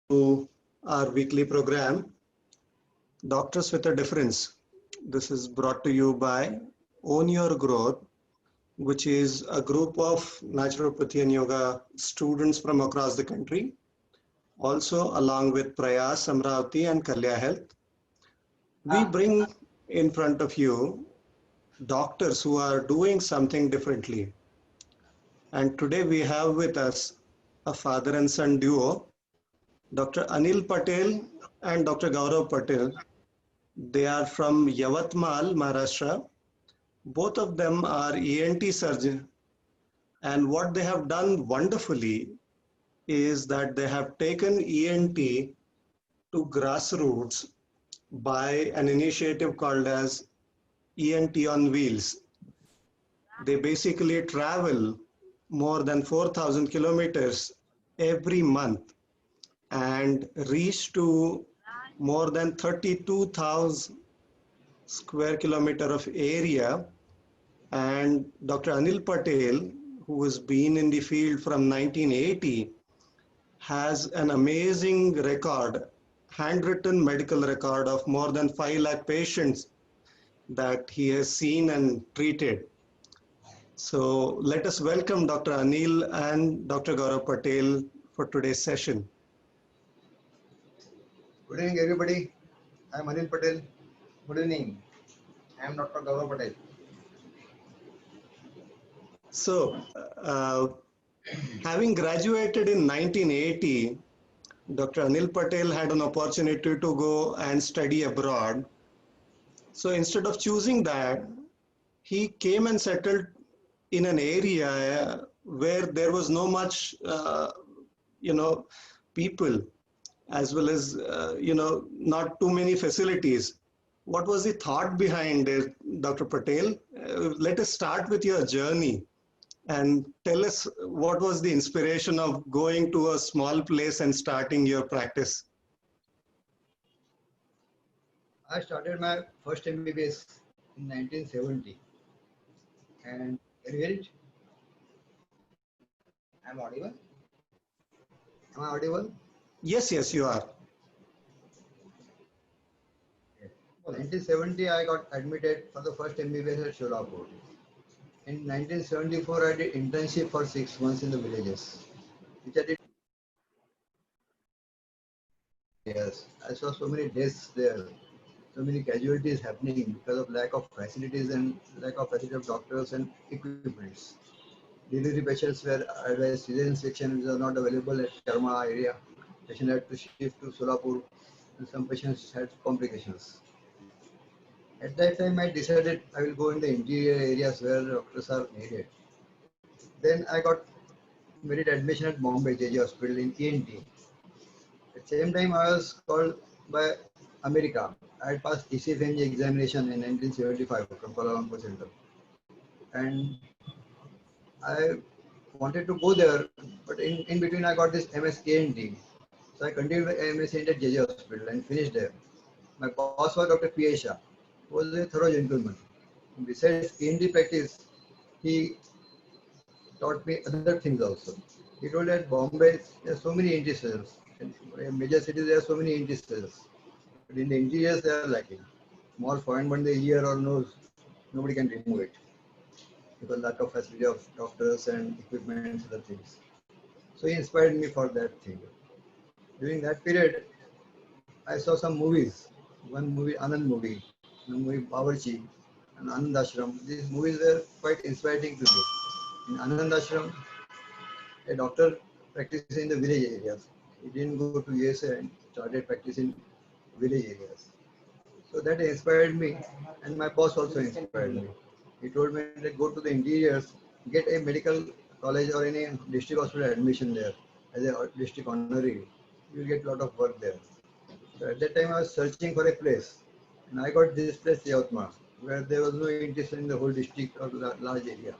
to our weekly program, Doctors with a Difference. This is brought to you by Own Your Growth, which is a group of naturopathy and yoga students from across the country, also along with Prayas, Amravati, and Kalya Health. We bring in front of you doctors who are doing something differently. And today we have with us a father and son duo, Dr. Anil Patel and Dr. Gaurav Patel. They are from Yavatmal, Maharashtra. Both of them are ENT surgeons, and what they have done wonderfully is that they have taken ENT to grassroots by an initiative called as ENT on Wheels. They basically travel more than 4,000 kilometers every month and reach to more than 32,000 square kilometer of area. And Dr. Anil Patel, who has been in the field from 1980, has an amazing record, handwritten medical record of more than 5 lakh patients that he has seen and treated. So let us welcome Dr. Anil and Dr. Gaurav Patel for today's session. Good evening, everybody. I am Anil Patel. Good evening. I am Dr. Gaurav Patel. So, having graduated in 1980, Dr. Anil Patel had an opportunity to go and study abroad. So instead of choosing that, he came and settled in an area where there was no much, people, as well as, not too many facilities. What was the thought behind it, Dr. Patel? Let us start with your journey and tell us what was the inspiration of going to a small place and starting your practice. I started my first MBBS in 1970. And can you hear it? I am audible. Am I audible? Yes, you are. In 1970, I got admitted for the first MBBS at Sholapur. In 1974, I did internship for 6 months in the villages, which I did. Yes, I saw so many deaths there, so many casualties happening because of lack of facilities and lack of facility of doctors and equipments. Delivery patients were advised cesarean section was not available at Karma area. Patient had to shift to Solapur, and some patients had complications. At that time, I decided I will go in the interior areas where doctors are needed. Then I got merit admission at Bombay JJ Hospital in ENT. At the same time, I was called by America. I had passed ECFMG examination in 1975 from Kuala Lumpur Center. And I wanted to go there, but in between I got this MSKNT. So I continued my MSKNT at JJ Hospital and finished there. My boss was Dr. P.A. Shah, who was a thorough gentleman. And besides ENT practice, he taught me other things also. He told that Bombay, there are so many ENT surgeons. In major cities, there are so many ENT surgeons. But in the interiors, they are lacking. Small point when they ear or nose, nobody can remove it because lack of facility of doctors and equipment and other things. So he inspired me for that thing. During that period, I saw some movies. One movie, Anand movie, one movie Bawarchi, and Anand Ashram. These movies were quite inspiring to me. In Anand Ashram, a doctor practicing in the village areas. He didn't go to USA and started practicing village areas. So that inspired me, and my boss also inspired me. He told me that go to the interiors, get a medical college or any district hospital admission there as a district honorary. You will get a lot of work there. So at that time, I was searching for a place, and I got this place, Yavatmal, where there was no interest in the whole district or large area.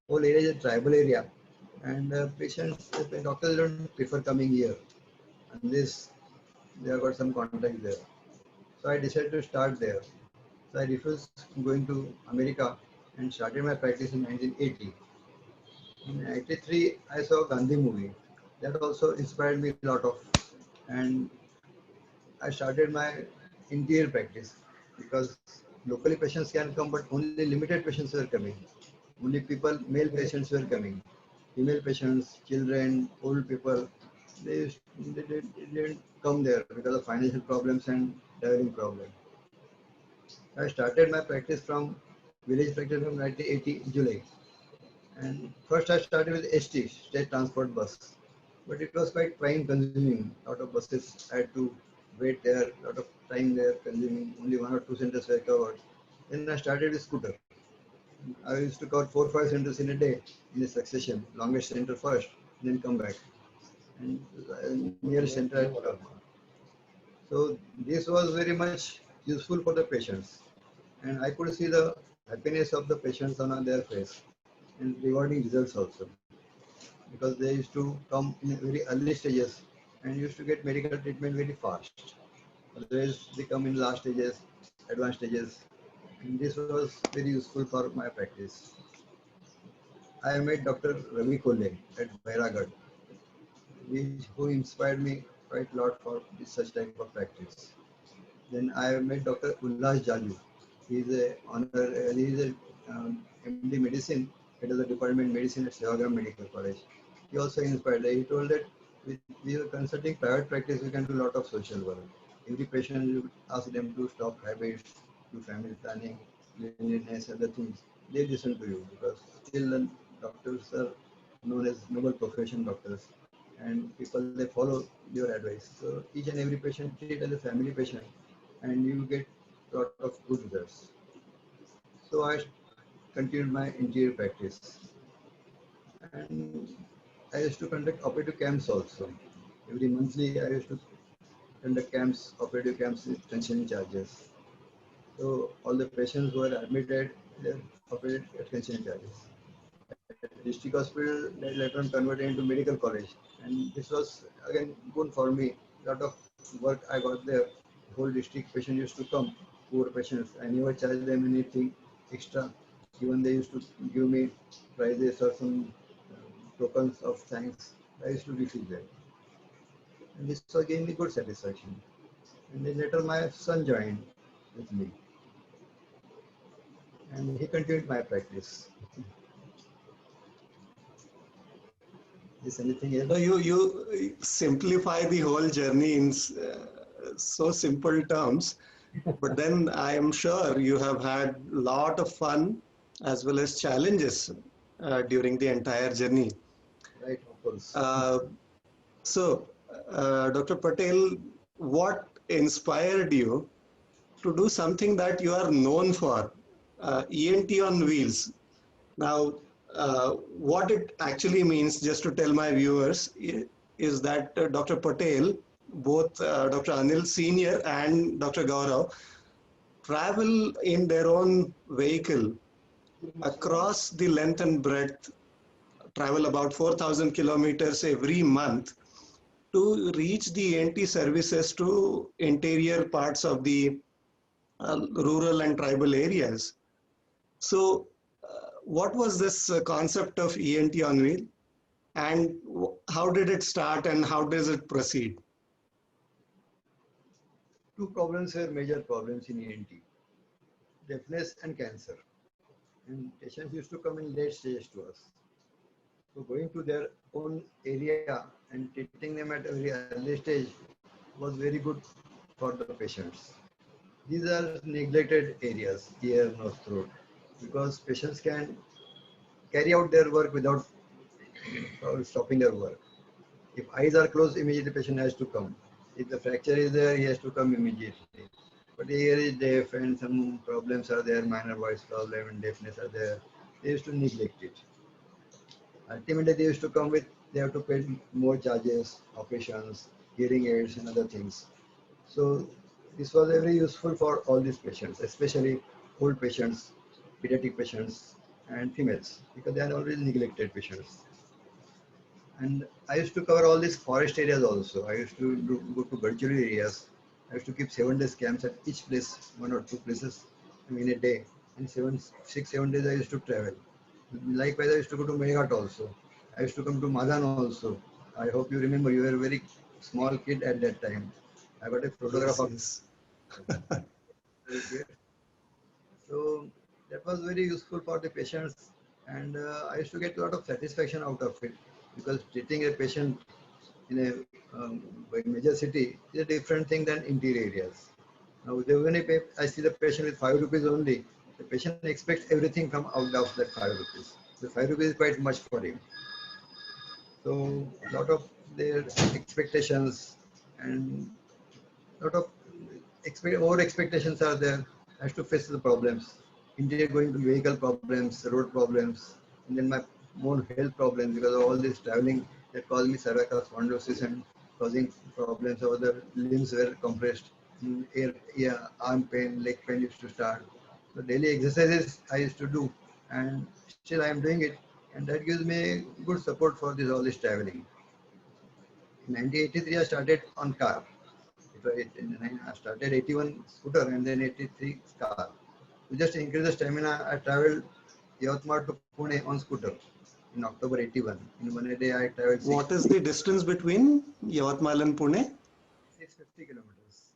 Whole area is a tribal area, and patients, the doctors don't prefer coming here unless they have got some contact there. So I decided to start there. So I refused going to America and started my practice in 1980. In 1983, I saw Gandhi movie. That also inspired me a lot of, and I started my interior practice because locally patients can come, but only limited patients were coming. Only people, male patients were coming. Female patients, children, old people, they didn't come there because of financial problems and traveling problem. I started my practice from village practice from 1980 July. And first I started with ST, state transport bus. But it was quite time consuming. A lot of buses I had to wait there, a lot of time there consuming. Only one or two centers were covered. Then I started with scooter. I used to cover 4 5 centers in a day in a succession. Longest center first, then come back. And nearest center I cover. So this was very much useful for the patients. And I could see the happiness of the patients on their face and rewarding results also, because they used to come in very early stages and used to get medical treatment very fast. Otherwise, they come in last stages, advanced stages, and this was very useful for my practice. I met Dr. Ravi Kole at Bairagad, who inspired me quite a lot for this, such type of practice. Then I met Dr. Ullas Jaju. He is a MD medicine, head of the department medicine at Sevagram Medical College. He also inspired. He told that we are consulting private practice, we can do a lot of social work. Every patient, you ask them to stop habits, do family planning, cleanliness, other things. They listen to you because still the doctors are known as noble profession doctors, and people they follow your advice. So each and every patient treat as a family patient, and you get a lot of good results. So I continued my interior practice, and I used to conduct operative camps also. Every monthly, I used to conduct camps, operative camps with consulting charges. So all the patients who are admitted, they're operated at consulting charges. At district hospital, they later on converted into medical college, and this was again good for me. A lot of work I got there. The whole district patient used to come, poor patients. I never charged them anything extra. Even they used to give me prizes or some tokens of thanks. I used to receive them, and this was gave me good satisfaction. And then later my son joined with me, and he continued my practice. Is anything No, else? you simplify the whole journey in so simple terms, but then I am sure you have had a lot of fun as well as challenges during the entire journey. Right, of course. Uh, so, Dr. Patel, what inspired you to do something that you are known for, ENT on wheels? Now, what it actually means, just to tell my viewers, is that Dr. Patel, both Dr. Anil Senior and Dr. Gaurav, travel in their own vehicle across the length and breadth, travel about 4,000 kilometers every month to reach the ENT services to interior parts of the rural and tribal areas. So, what was this concept of ENT on wheel, and how did it start and how does it proceed? Two problems were major problems in ENT: deafness and cancer. And patients used to come in late stages to us. So going to their own area and treating them at a very early stage was very good for the patients. These are neglected areas, ear, nose, throat, because patients can carry out their work without stopping their work. If eyes are closed, immediately the patient has to come. If the fracture is there, he has to come immediately. But ear is deaf and some problems are there, minor voice problem and deafness are there. They used to neglect it. Ultimately, they used to come with, they have to pay more charges, operations, hearing aids and other things. So this was very useful for all these patients, especially old patients, pediatric patients and females, because they are always neglected patients. And I used to cover all these forest areas also. I used to go to Gadchiroli areas. I used to keep 7 days camps at each place, one or two places in a day. And 6 7 days I used to travel. Likewise, I used to go to Meghat also. I used to come to Madhan also. I hope you remember, you were a very small kid at that time. I got a photograph of Yes. you. So that was very useful for the patients, and I used to get a lot of satisfaction out of it, because treating a patient in a major city is a different thing than interior areas. Now, even if I see the patient with 5 rupees only, the patient expects everything from out of that 5 rupees. The 5 rupees is quite much for him. So, a lot of their expectations and lot of over expectations are there. I have to face the problems. India going to vehicle problems, road problems, and then my own health problems because of all this traveling that caused me cervical spondylosis and causing problems over the limbs were compressed. Yeah, arm pain, leg pain used to start. So daily exercises I used to do, and still I am doing it, and that gives me good support for this all this traveling. In 1983, I started on car. I started 81 scooter and then 83 car. To just increase the stamina, I traveled Yavatmal to Pune on scooter in October 81. In one day, I traveled What is the distance between Yavatmal and Pune? 650 kilometers.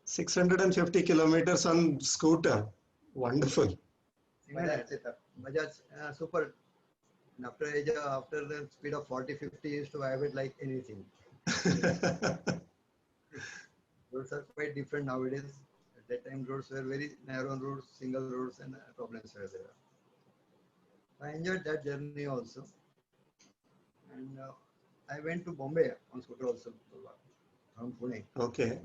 650 kilometers on scooter. Wonderful. Single hand. Bajaj Super. And after the speed of 40, 50, used to have it like anything. Roads are quite different nowadays. At that time, roads were very narrow roads, single roads, and problems were there. I enjoyed that journey also. And I went to Bombay on scooter also from Pune. Okay.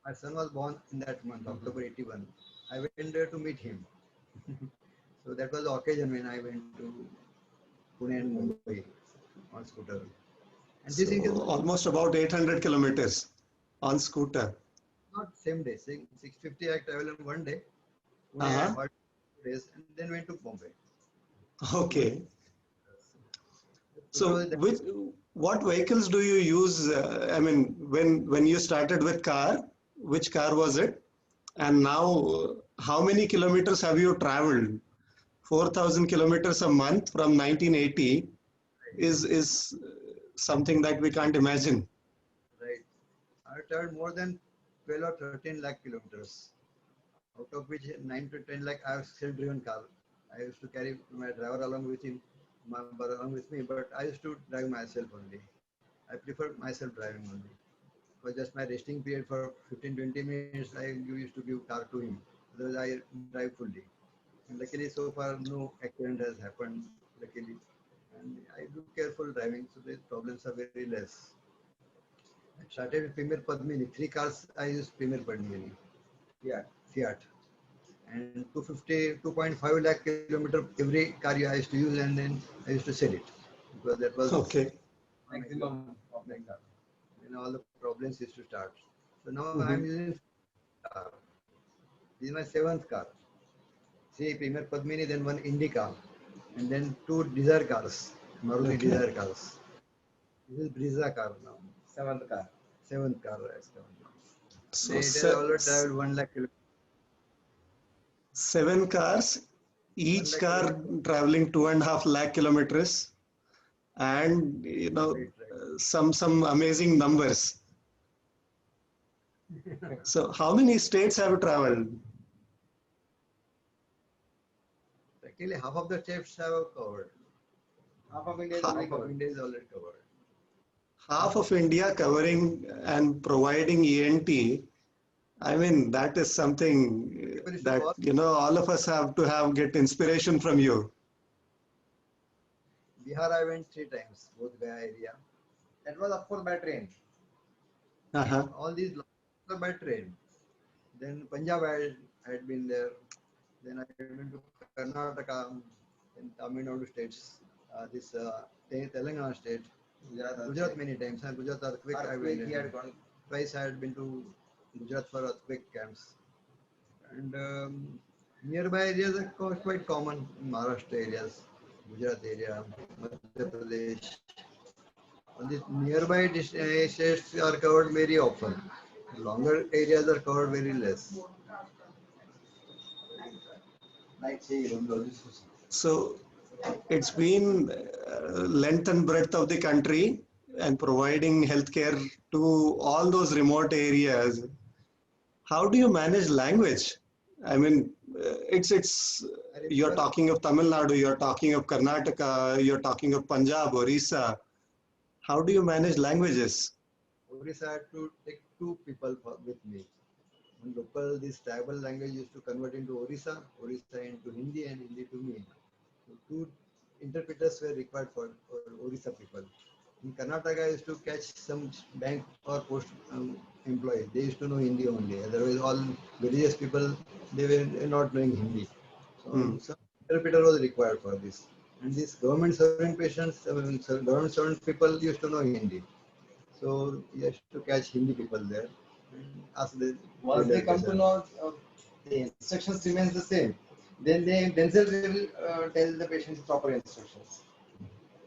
My son was born in that month, October 81. I went there to meet him. So that was the occasion when I went to Pune and Mumbai on scooter. And this is So almost about 800 kilometers on scooter. not same day. 650 I traveled in one day. Pune I Uh-huh. had 2 days and then went to Bombay. Okay. Scooter So what vehicles do you use? I mean, when you started with car, which car was it? And now, how many kilometers have you traveled? 4,000 kilometers a month from 1980 is something that we can't imagine. right. I traveled more than 12 or 13 lakh kilometers, out of which 9 to 10 lakh I have self-driven car. I used to carry my driver along with him, along with me, but I used to drive myself only. I prefer myself driving only. For just my resting period for 15-20 minutes, I used to give car to him. Otherwise, I drive fully. And luckily, so far, no accident has happened, luckily. And I do careful driving, so the problems are very less. I started with Premier Padmini. 3 cars I used Premier Padmini. Fiat. And 2.5 lakh kilometer every car I used to use, and then I used to sell it because that was Okay. Maximum of like that. when all the problems used to start. So now I'm Mhm. using car. This is my 7th car. See, Premier Padmini, then one Indica, and then 2 Desire cars, Maruti Okay. Desire cars. This is Brezza car now. 7th car. 7th car has come now. So It has already traveled 1 lakh kilometers. 7 cars, 1 each lakh car kilometers. traveling 2.5 lakh kilometers, and Right, right. some amazing numbers. So how many states have you traveled? Practically half of the states have covered. Half of India is Ha- already Half of covered. India is already covered. Half of India covering and providing ENT. I mean, that is something People used to that, call. all of us have to get inspiration from you. Bihar I went 3 times, both Gaya area. That was of course by train. Uh-huh. All these are by train. Then Punjab I had been there. Then I went to Karnataka, then Tamil Nadu states, Telangana state, Gujarat many times. Gujarat earthquake I Earthquake went. he had gone. Twice I had been to Gujarat for earthquake camps. And nearby areas are quite common in Maharashtra areas, Gujarat area, Madhya Pradesh. All these nearby states are covered very often. Longer areas are covered very less. So it's been length and breadth of the country. and providing healthcare to all those remote areas. How do you manage language? I mean, it's you're talking of Tamil Nadu, you're talking of Karnataka, you're talking of Punjab, Orissa. How do you manage languages? Orissa had to take two people with me. One local, this tribal language used to convert into Orissa, Orissa into Hindi, and Hindi to me. So two interpreters were required for Orissa people. In Karnataka, I used to catch some bank or post employee. They used to know Hindi only. Otherwise, all religious people, they were not knowing Hindi. So Hmm. some interpreter was required for this. And these government servant patients, government servant people used to know Hindi. So you have to catch Hindi people there and ask the Once they come to question. know the instructions remains the same, then they themselves will tell the patients proper instructions.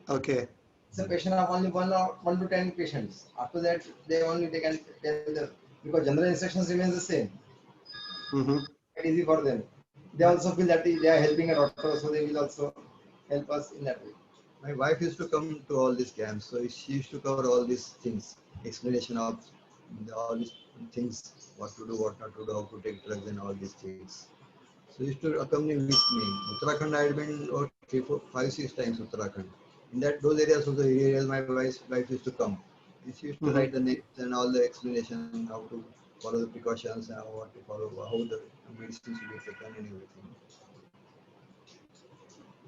Okay. It's a patient of only 1 to 10 patients. After that, they can tell the, because general instructions remains the same. Hmm. It's easy for them. They also feel that they are helping a doctor, so they will also help us in that way. My wife used to come to all these camps, so she used to cover all these things, explanation of all these things, what to do, what not to do, how to take drugs, and all these things. So she used to accompany with me. Uttarakhand, I had been 3, 4, 5, 6 times Uttarakhand. In that those areas also areas my wife used to come. And she used to Hmm. write the names and all the explanation how to follow the precautions and what to follow, how the medicine should be taken and everything.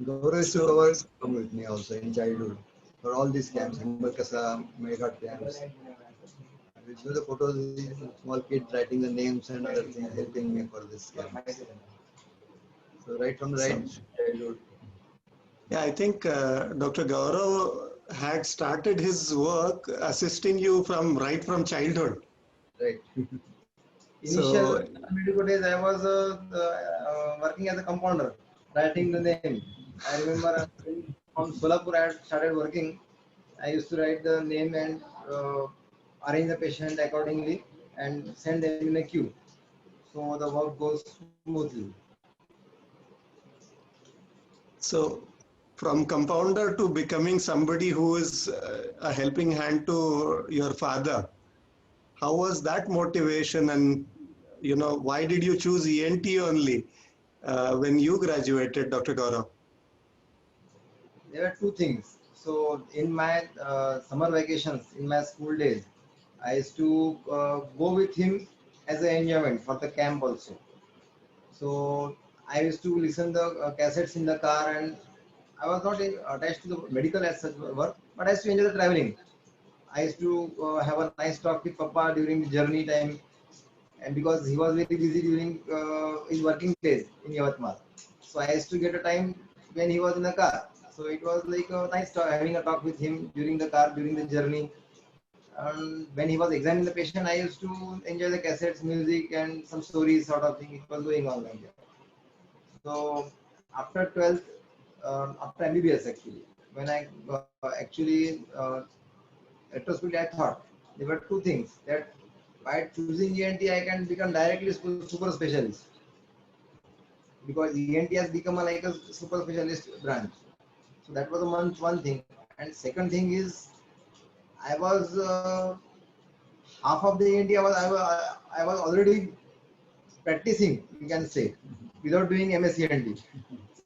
Gaurav used to So, come with me also in childhood for all these camps, Himakasa, Meghat camps. I will show the photos, small kids writing the names and other things, helping me for this camp. So right from the so right childhood. yeah, I think Dr. Gaurav had started his work assisting you from right from childhood. Right. Initial So, medical days, I was working as a compounder, writing the name. I remember from Solapur, I had started working. I used to write the name and arrange the patient accordingly and send them in a queue. So the work goes smoothly. so from compounder to becoming somebody who is a helping hand to your father, how was that motivation? And why did you choose ENT only when you graduated, Dr. Gaurav? There were two things. So in my summer vacations, in my school days, I used to go with him as an enjoyment for the camp also. So I used to listen the cassettes in the car, and I was not attached to the medical as such work, but I used to enjoy the traveling. I used to have a nice talk with Papa during the journey time, and because he was very busy during his working days in Yavatmal, so I used to get a time when he was in the car. So it was like a nice talk, having a talk with him during the car during the journey. And when he was examining the patient, I used to enjoy the cassettes, music, and some stories sort of thing. It was going on like that. So after 12th, after MBBS actually, when I actually retrospectively I thought there were two things that by choosing ENT I can become directly super specialist because ENT has become like a super specialist branch. So that was one thing. And second thing is I was half of the ENT I was already practicing, you can say, without doing MSc.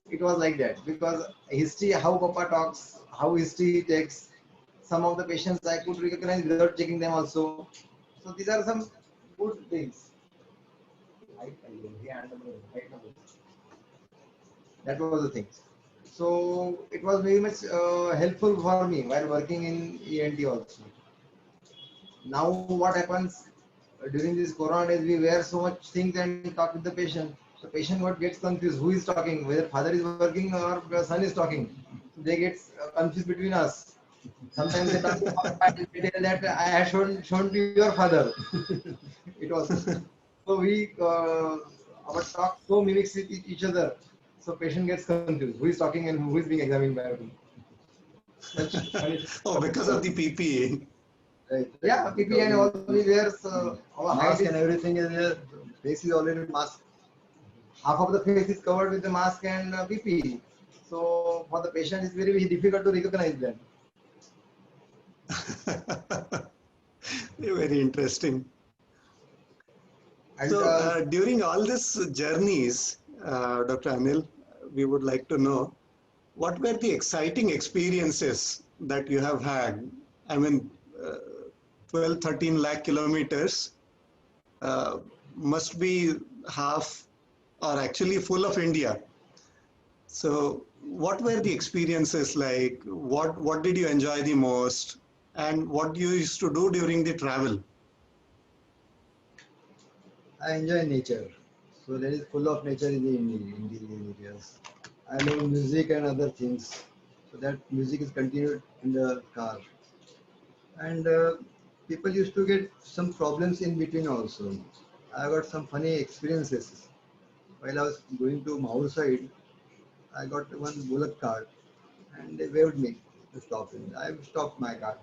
It was like that because history, how Papa talks, how history takes, some of the patients I could recognize without checking them also. So these are some good things. That was the thing. So it was very much helpful for me while working in ENT also. Now what happens during this corona days, we wear so much things and talk with the patient. The patient what gets confused who is talking, whether father is working or the son is talking. So they get confused between us. Sometimes they talk to our father, they tell that I have shown to your father. It was so we our talk so mimics with each other. So patient gets confused who is talking and who is being examined by whom. Such funny things Oh, happen. because of the PPE. Right. Yeah, PPE and all we wear. Our height Mask is and everything is there. Face is already mask. half of the face is covered with the mask and PPE. So for the patient, it's very difficult to recognize them. Very interesting. And So during all these journeys, Dr. Anil, we would like to know what were the exciting experiences that you have had? I mean, 12, 13 lakh kilometers uh, must be half or actually full of India. So what were the experiences like? What did you enjoy the most? And what you used to do during the travel? I enjoy nature. So there is full of nature in the areas. I love music and other things. So that music is continued in the car. And people used to get some problems in between also. I got some funny experiences. While I was going to Mahur side, I got one bullock cart and they waved me to stop it. I stopped my car.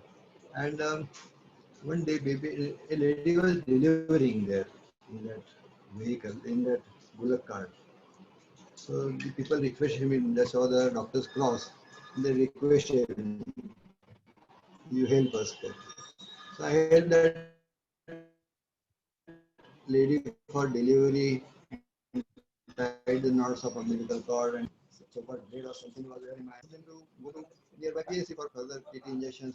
And one day, baby, a lady was delivering there in that vehicle, in that bullock cart. So the people requested me, they saw the doctor's cross, and they requested me, you help us there. So I helped that lady for delivery and tied the knots of a umbilical cord and so for bread or something was there in my hand. Then to go to nearby PSC for further TT injections and other things.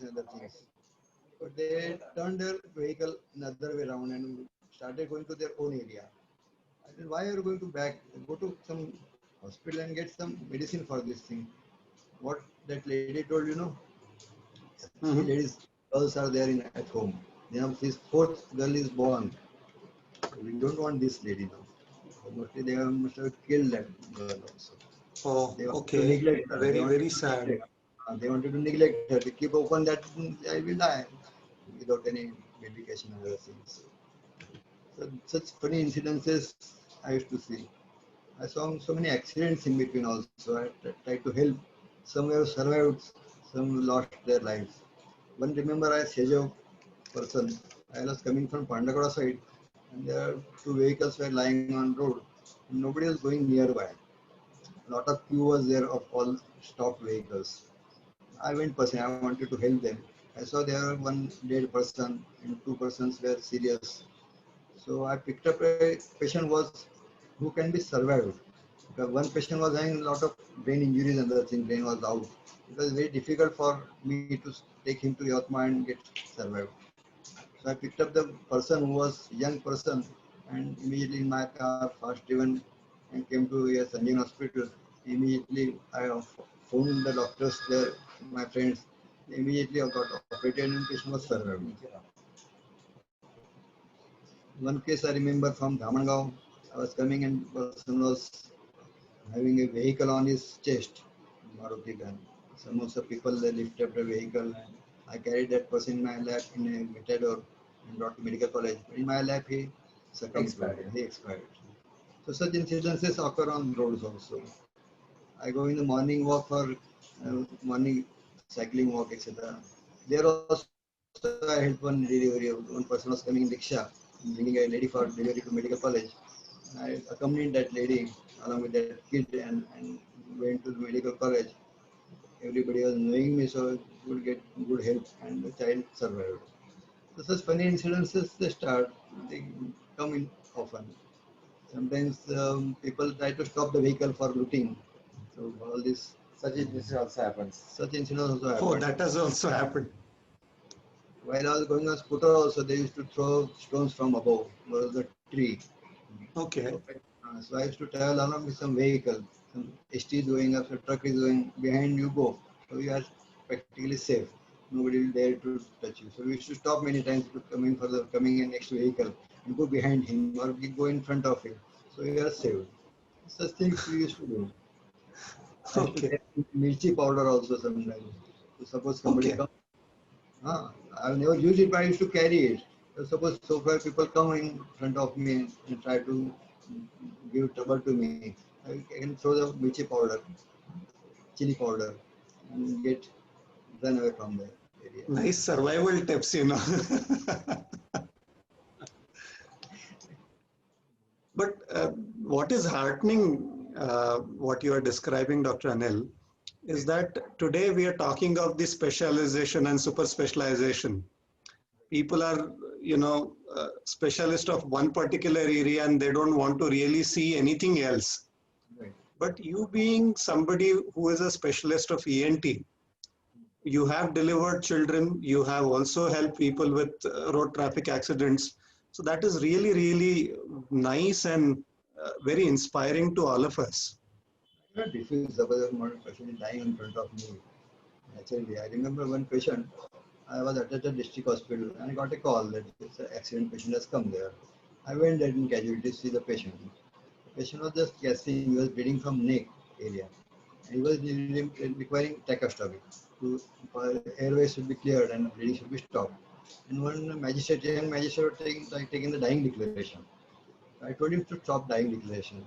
But they turned their vehicle another way around and started going to their own area. I said, why are you going to back? Go to some hospital and get some medicine for this thing. What that lady told, three Mhm. ladies, girls are there at home. Now this fourth girl is born. We don't want this lady now. So mostly they must have killed that girl also. Oh, They wanted to okay. neglect her. Very, very sad. They wanted to neglect her. To keep open that I will die without any medication and other things. So such funny incidences I used to see. I saw so many accidents in between also. I tried to help. Some have survived, some lost their lives. One remember I saved a person. I was coming from Pandagoda side and there are two vehicles were lying on road and nobody was going nearby. A lot of queue was there of all stopped vehicles. I went personally, I wanted to help them. I saw there one dead person and two persons were serious. So I picked up a patient was who can be survived. Because one patient was having a lot of brain injuries and other thing, brain was out. It was very difficult for me to take him to Yatma and get survived. So I picked up the person who was young person and immediately in my car fast driven and came to a Sanjay hospital. Immediately I phoned the doctors there, my friends. Immediately I got operated and patient was survived. One case I remember from Dhamangao. I was coming and person was having a vehicle on his chest, Maruti van. Some of the people they lift up the vehicle. I carried that person in my lap in a Matador and brought to medical college. In my lap he succumbed. He expired. So such incidences occur on roads also. I go in the morning walk for morning cycling walk, etc. There also I helped one delivery. One person was coming in rickshaw, bringing a lady for delivery to medical college. I accompanied that lady along with that kid and went to the medical college. Everybody was knowing me, so would get good help, and the child survived. So such funny incidences they come in often. Sometimes people try to stop the vehicle for looting. So all this such incidents also happens. such incidents also Oh, happened. that has also happened. While I was going on scooter, also they used to throw stones from above. There was a tree. Okay. So I used to travel along with some vehicle. Some ST is going up, a truck is going behind you go. So you are practically safe. Nobody will dare to touch you. So we used to stop many times to coming in next vehicle and go behind him or we go in front of him. So you are saved. Such things we used to do. I used to Okay. take mirchi powder also sometimes. So suppose somebody Okay. comes, I've never used it, but I used to carry it. So suppose so far people come in front of me and try to give trouble to me, I can throw the mirchi powder, chili powder, and get run away from the area. Nice survival tips, you know. But what is heartening, what you are describing, Dr. Anil, is that today we are talking of the specialization and super specialization. People are, specialist of one particular area and they don't want to really see anything else. Right. But you being somebody who is a specialist of ENT, you have delivered children, you have also helped people with road traffic accidents. So that is really, really nice and very inspiring to all of us. I cannot refuse. Suppose one patient is dying in front of me. Naturally, I remember one patient. I was at a district hospital and I got a call that this accident patient has come there. I went there in casualty to see the patient. The patient was just gasping. He was bleeding from neck area. He was requiring tracheostomy. To airways should be cleared and bleeding should be stopped. And one magistrate, young magistrate, was taking the dying declaration. I told him to stop dying declaration.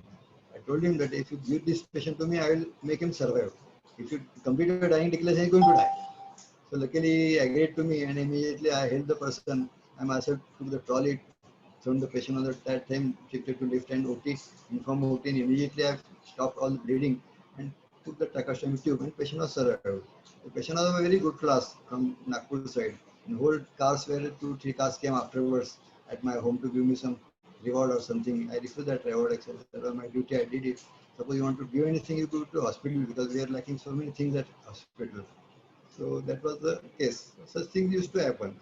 I told him that if you give this patient to me, I will make him survive. If you complete your dying declaration, he's going to die. So luckily, he agreed to me, and immediately I helped the person. I myself took the trolley, thrown the patient on that time, shifted to left and OT, informed OT, and immediately I stopped all the bleeding and took the tracheostomy tube, and patient was survived. The patient was of a very good class from Nagpur side. And whole cars were 2, 3 cars came afterwards at my home to give me some reward or something. I refused that reward, etc. That was my duty. I did it. Suppose you want to give anything, you go to hospital because we are lacking so many things at hospital. So that was the case. Such things used to happen.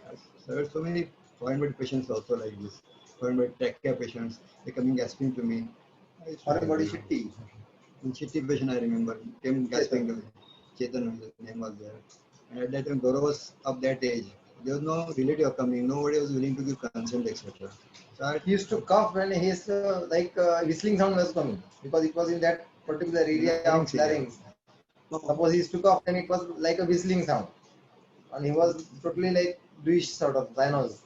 There were so many foreign body patients also like this. Foreign body trachea patients, they coming gasping to me. I used to Foreign help body them. shitty. In Chitti patient, I remember, came gasping to me. Chetan, his name was there. And at that time, Gaurav was of that age. There was no relative coming. Nobody was willing to give consent, etc. So I, He used to cough when his whistling sound was coming because it was in that particular area of larynx area. larynx. Oh, Suppose he used to cough and it was like a whistling sound, and he was totally like Jewish sort of rhinos.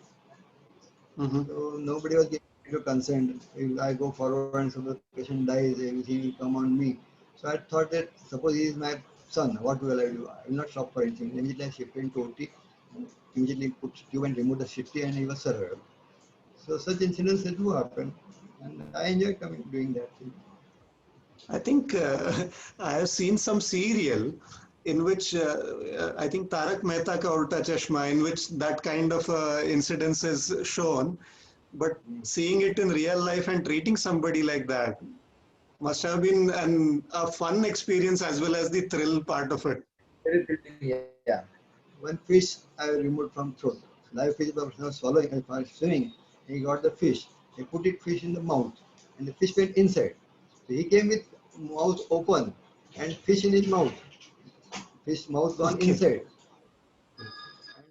mhm. So nobody was giving to consent. If I go forward and some the patient dies, everything will come on me. So I thought that suppose he is my son, what will I do? I will not stop for anything. Immediately I shifted into OT, and immediately put tube and remove the shifty and he was survived. So such incidents do happen, and I enjoy coming doing that thing. I think I have seen some serial in which I think Tarak Mehta Ka Ulta Chashma, in which that kind of incidence is shown. But seeing it in real life and treating somebody like that must have been a fun experience as well as the thrill part of it. Very thrilling, yeah. One fish I removed from throat. Live fish was swallowing and while swimming. He got the fish. He put it fish in the mouth, and the fish went inside. So he came with mouth open and fish in his mouth. Fish mouth gone Okay, inside.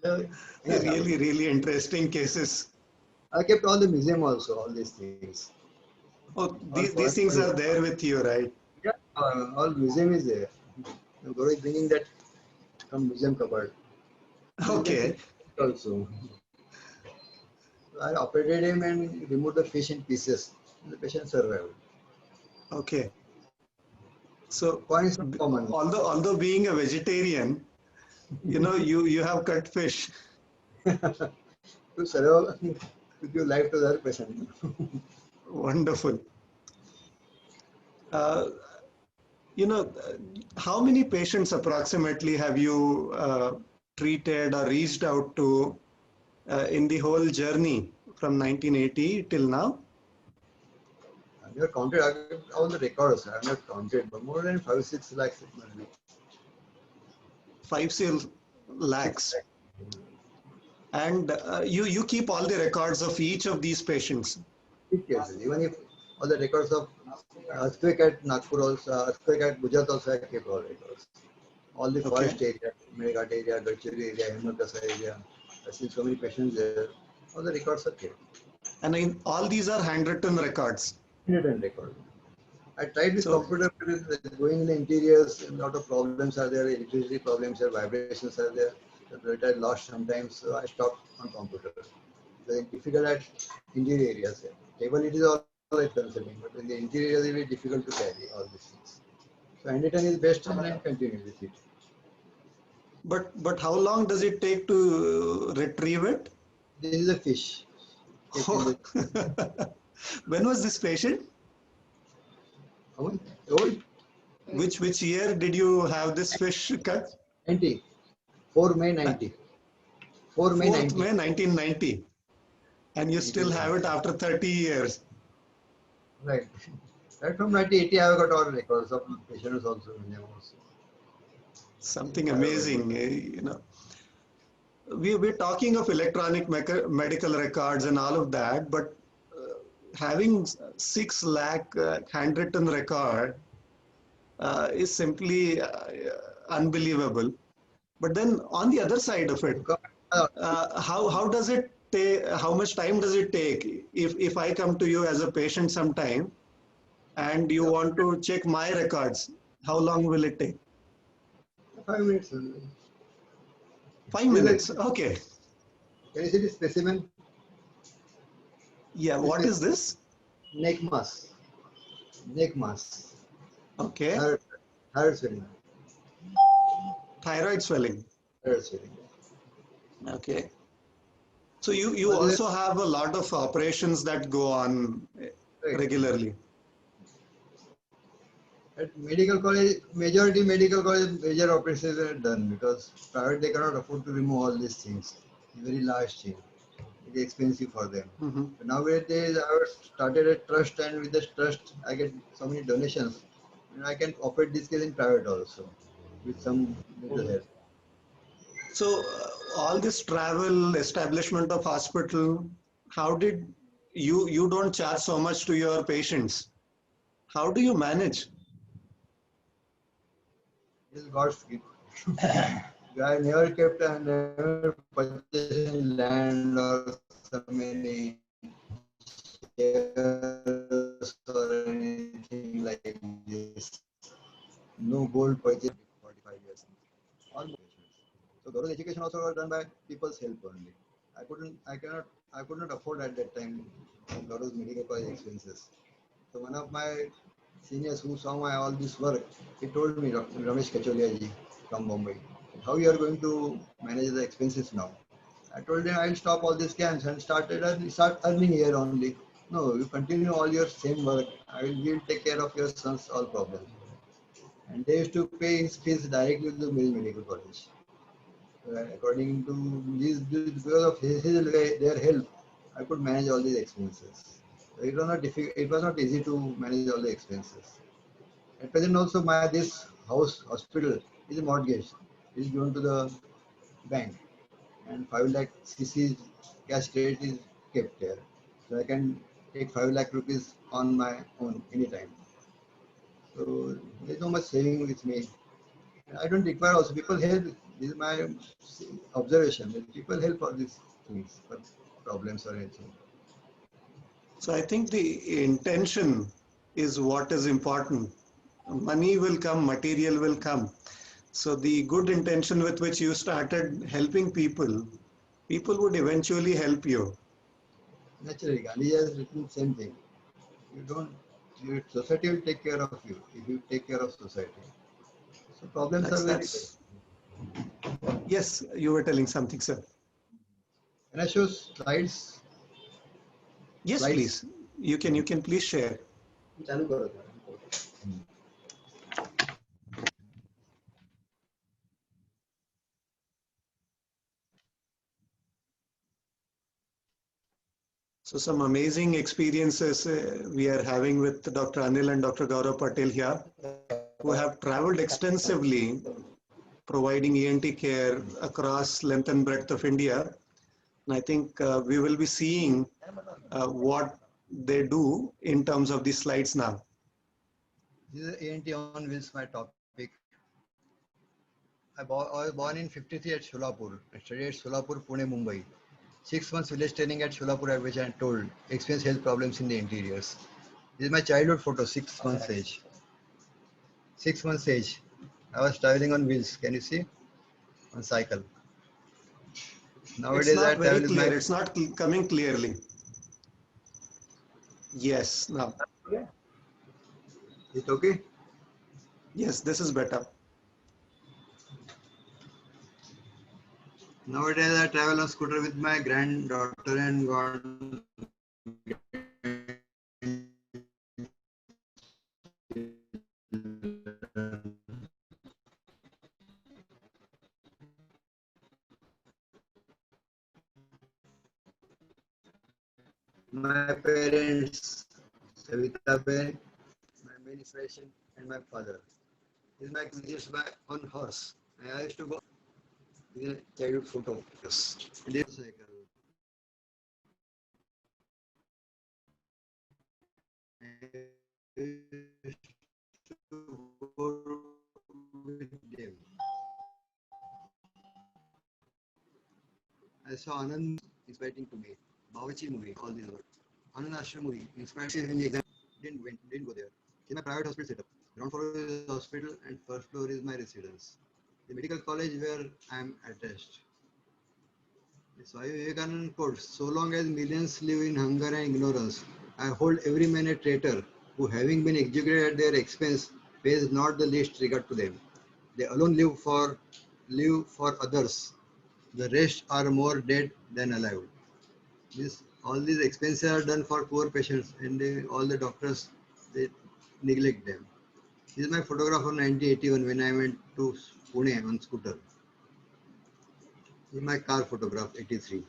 And yeah, really, really interesting cases. I kept all the museum also, all these things. Oh, All these foreign things bodies. are there with you, right? Yeah, all museum is there. Guru is bringing that from museum cupboard. And you can see Okay, it also. So I operated him and removed the fish in pieces. The patient survived. okay. So, Points are common. although being a vegetarian, you have cut fish. To survive, to give life to the other patient. Wonderful. Uh, how many patients approximately have you treated or reached out to in the whole journey from 1980 till now? I never counted all the records. I have not counted, but more than 5, 6 lakhs it must be. 5 lakhs. And you keep all the records of each of these patients. Big cases. Even if all the records of earthquake at Nagpur also, earthquake at Gujarat also, I kept all records. All the Okay. forest area, Meghat area, Gadchirli area, Himakasa area. I've seen so many patients there. All the records are kept. And all these are handwritten records. Written record. I tried with So, computer, but going in the interiors, a lot of problems are there, electricity problems are, vibrations are there. The data is lost sometimes, so I stopped on computer. Very difficult at interior areas. Table it is all right consulting, but in the interior it is very difficult to carry all these things. So handwritten is best and I continue with it. but how long does it take to retrieve it? This is a fish. Kept in the, When was this patient? how much? Old? Which year did you have this fish cut? 90. 4 May 90. 4 May 4th 90. May 1990. And you still have it after 30 years. Right. Right from 1980, I have got all records of patients also. Something amazing, you know. We're talking of electronic medical records and all of that, but having 6 lakh handwritten record is simply unbelievable. But then on the other side of it, how does it take? How much time does it take if I come to you as a patient sometime and you want to check my records? How long will it take? 5 minutes only. 5 minutes. Okay. Can you see the specimen? Yeah. What is this? Neck mass. Neck mass. Okay. Thyroid swelling. Thyroid swelling. Thyroid swelling. Okay. So you also have a lot of operations that go on regularly. At medical college, majority medical college, major operations are done because private they cannot afford to remove all these things. It's very large thing. It is expensive for them. But nowadays, I have started a trust, and with this trust, I get so many donations, and I can operate this case in private also with some little help. So all this travel, establishment of hospital, how did you don't charge so much to your patients? How do you manage? This is God's gift. I never kept and never purchased any land or so many shares or anything like this. No gold purchase 45 years. All patients. So those education also were done by people's help only. I could not afford at that time those medical college expenses. So one of my seniors who saw my all this work, he told me, Dr. Ramesh Kacholia ji from Mumbai, how you are going to manage the expenses now. I told him I'll stop all these camps and start earning here only. No, you continue all your same work. We'll take care of your son's all problems. And they used to pay his fees directly to the medical college. According to because of their help, I could manage all these expenses. It was not difficult. It was not easy to manage all the expenses. At present, also this hospital is mortgaged. It is given to the bank, and 5 lakh CC cash credit is kept there. So I can take 5 lakh rupees on my own anytime. So there's no much saving with me. I don't require also people help. This is my observation that people help for these things, for problems or anything. So I think the intention is what is important. Money will come, material will come. So the good intention with which you started helping people, people would eventually help you. Naturally, Gandhi has written the same thing. You don't, your society will take care of you if you take care of society. So problems are very big. That's yes, you were telling something, sir. Can I show slides? Yes, Slides. please. You can please share. चालू करो. So some amazing experiences we are having with Dr. Anil and Dr. Gaurav Patel here, who have traveled extensively providing ENT care across length and breadth of India. And I think we will be seeing what they do in terms of these slides now. This is ENT on wheels, my topic. I was born in 53 at Solapur. I studied at Solapur, Pune, Mumbai. 6 months village training at Solapur, at which I am told experienced health problems in the interiors. This is my childhood photo, 6 months age. 6 months age. I was traveling on wheels. Can you see? On cycle. It's Nowadays I not very travel with clear. my. It's not coming clearly. Yes, now. Is it okay? Yes, this is better. Nowadays I travel on scooter with my granddaughter and god. my parents, Savita Ben, my main inspiration, and my father. This is my villages by on horse. I used to go. This is a childhood photo. Yes. This cycle. I used to go with them. I saw Anand inspiring to me. Bawarchi movie, all these words. Anand Ashram movie inspired me in the exam. Didn't go there. It's my private hospital setup. Ground floor is the hospital and first floor is my residence. The medical college where I am attached. Swami Vivekananda quotes, so long as millions live in hunger and ignorance, I hold every man a traitor who, having been executed at their expense, pays not the least regard to them. They alone live for others. The rest are more dead than alive. All these expenses are done for poor patients, and all the doctors they neglect them. This is my photograph of 1981 when I went to Pune on scooter. This is my car photograph, 83.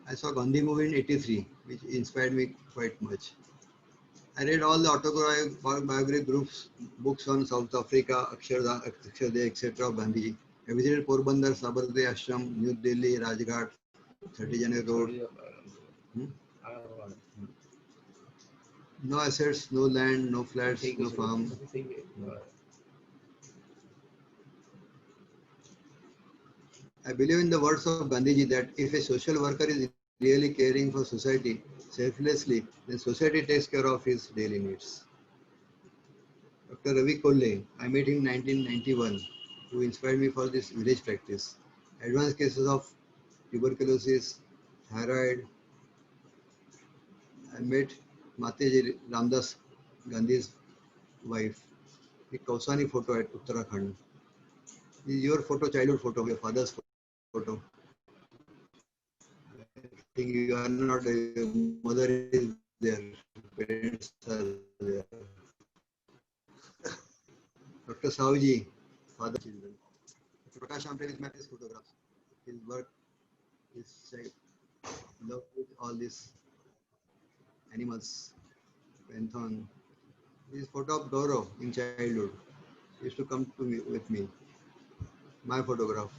I saw Gandhi movie in 83, which inspired me quite much. I read all the autobiography groups, books on South Africa, Akshardha, etc. of Gandhiji. I visited Porbandar, Sabarmati Ashram, New Delhi, Rajghat, 30 January Road. Hmm? No assets, no land, no flats, no farm. I believe in the words of Gandhiji that if a social worker is really caring for society selflessly, then society takes care of his daily needs. Dr. Ravi Kolle, I met him in 1991, who inspired me for this village practice. Advanced cases of tuberculosis, thyroid. I met Mataji Ramdas Gandhi's wife. A Kausani photo at Uttarakhand. This is your photo, childhood photo, your father's photo. I think you are not, your mother is there, parents are there. Dr. Sauji, father children. Dr. Prakash Amte is my best photographs. His work, his love with all these animals, Panthon. This photo of Gaurav in childhood used to come to me with me. My photograph.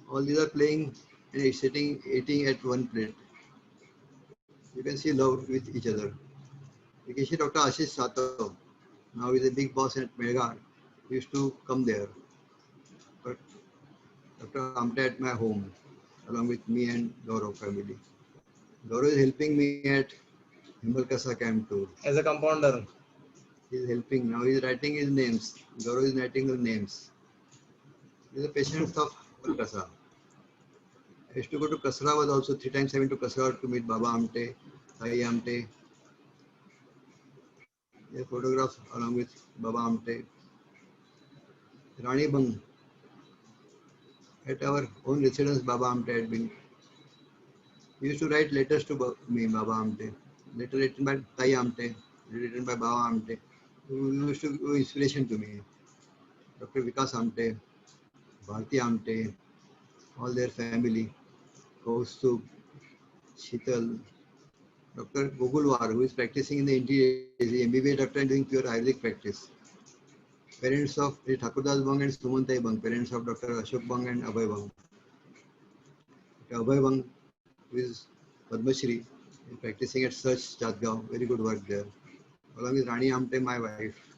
All these are playing and sitting, eating at one plate. You can see love with each other. You can see Dr. Ashish Sato. Now he's a big boss at Melghat. He used to come there. But Dr. Amte at my home, along with me and Gaurav family. Gaurav is helping me at Himbalkasa camp too. As a compounder. He's helping. Now he's writing his names. Gaurav is writing the names. He's a patient of Himbalkasa. I used to go to Kasrawad also 3 times. I went to Kasrawad to meet Baba Amte, Sai Amte. A photograph along with Baba Amte. Rani Bang. At our own residence, Baba Amte had been. He used to write letters to me, Baba Amte. Letter written by Tai Amte, written by Baba Amte. Who used to be inspiration to me. Dr. Vikas Amte, Bharti Amte, all their family. Kaustubh, Sheetal, Dr. Gogulwar, who is practicing in the interior, is the MBBS doctor and doing pure Ayurvedic practice. Parents of Thakurdas Bang and Sumantai Bang, parents of Dr. Ashok Bang and Abhay Bang. Dr. Abhay Bang, who is Padma Shri, is practicing at Search, Chatgaon, very good work there. Along with Rani Amte, my wife.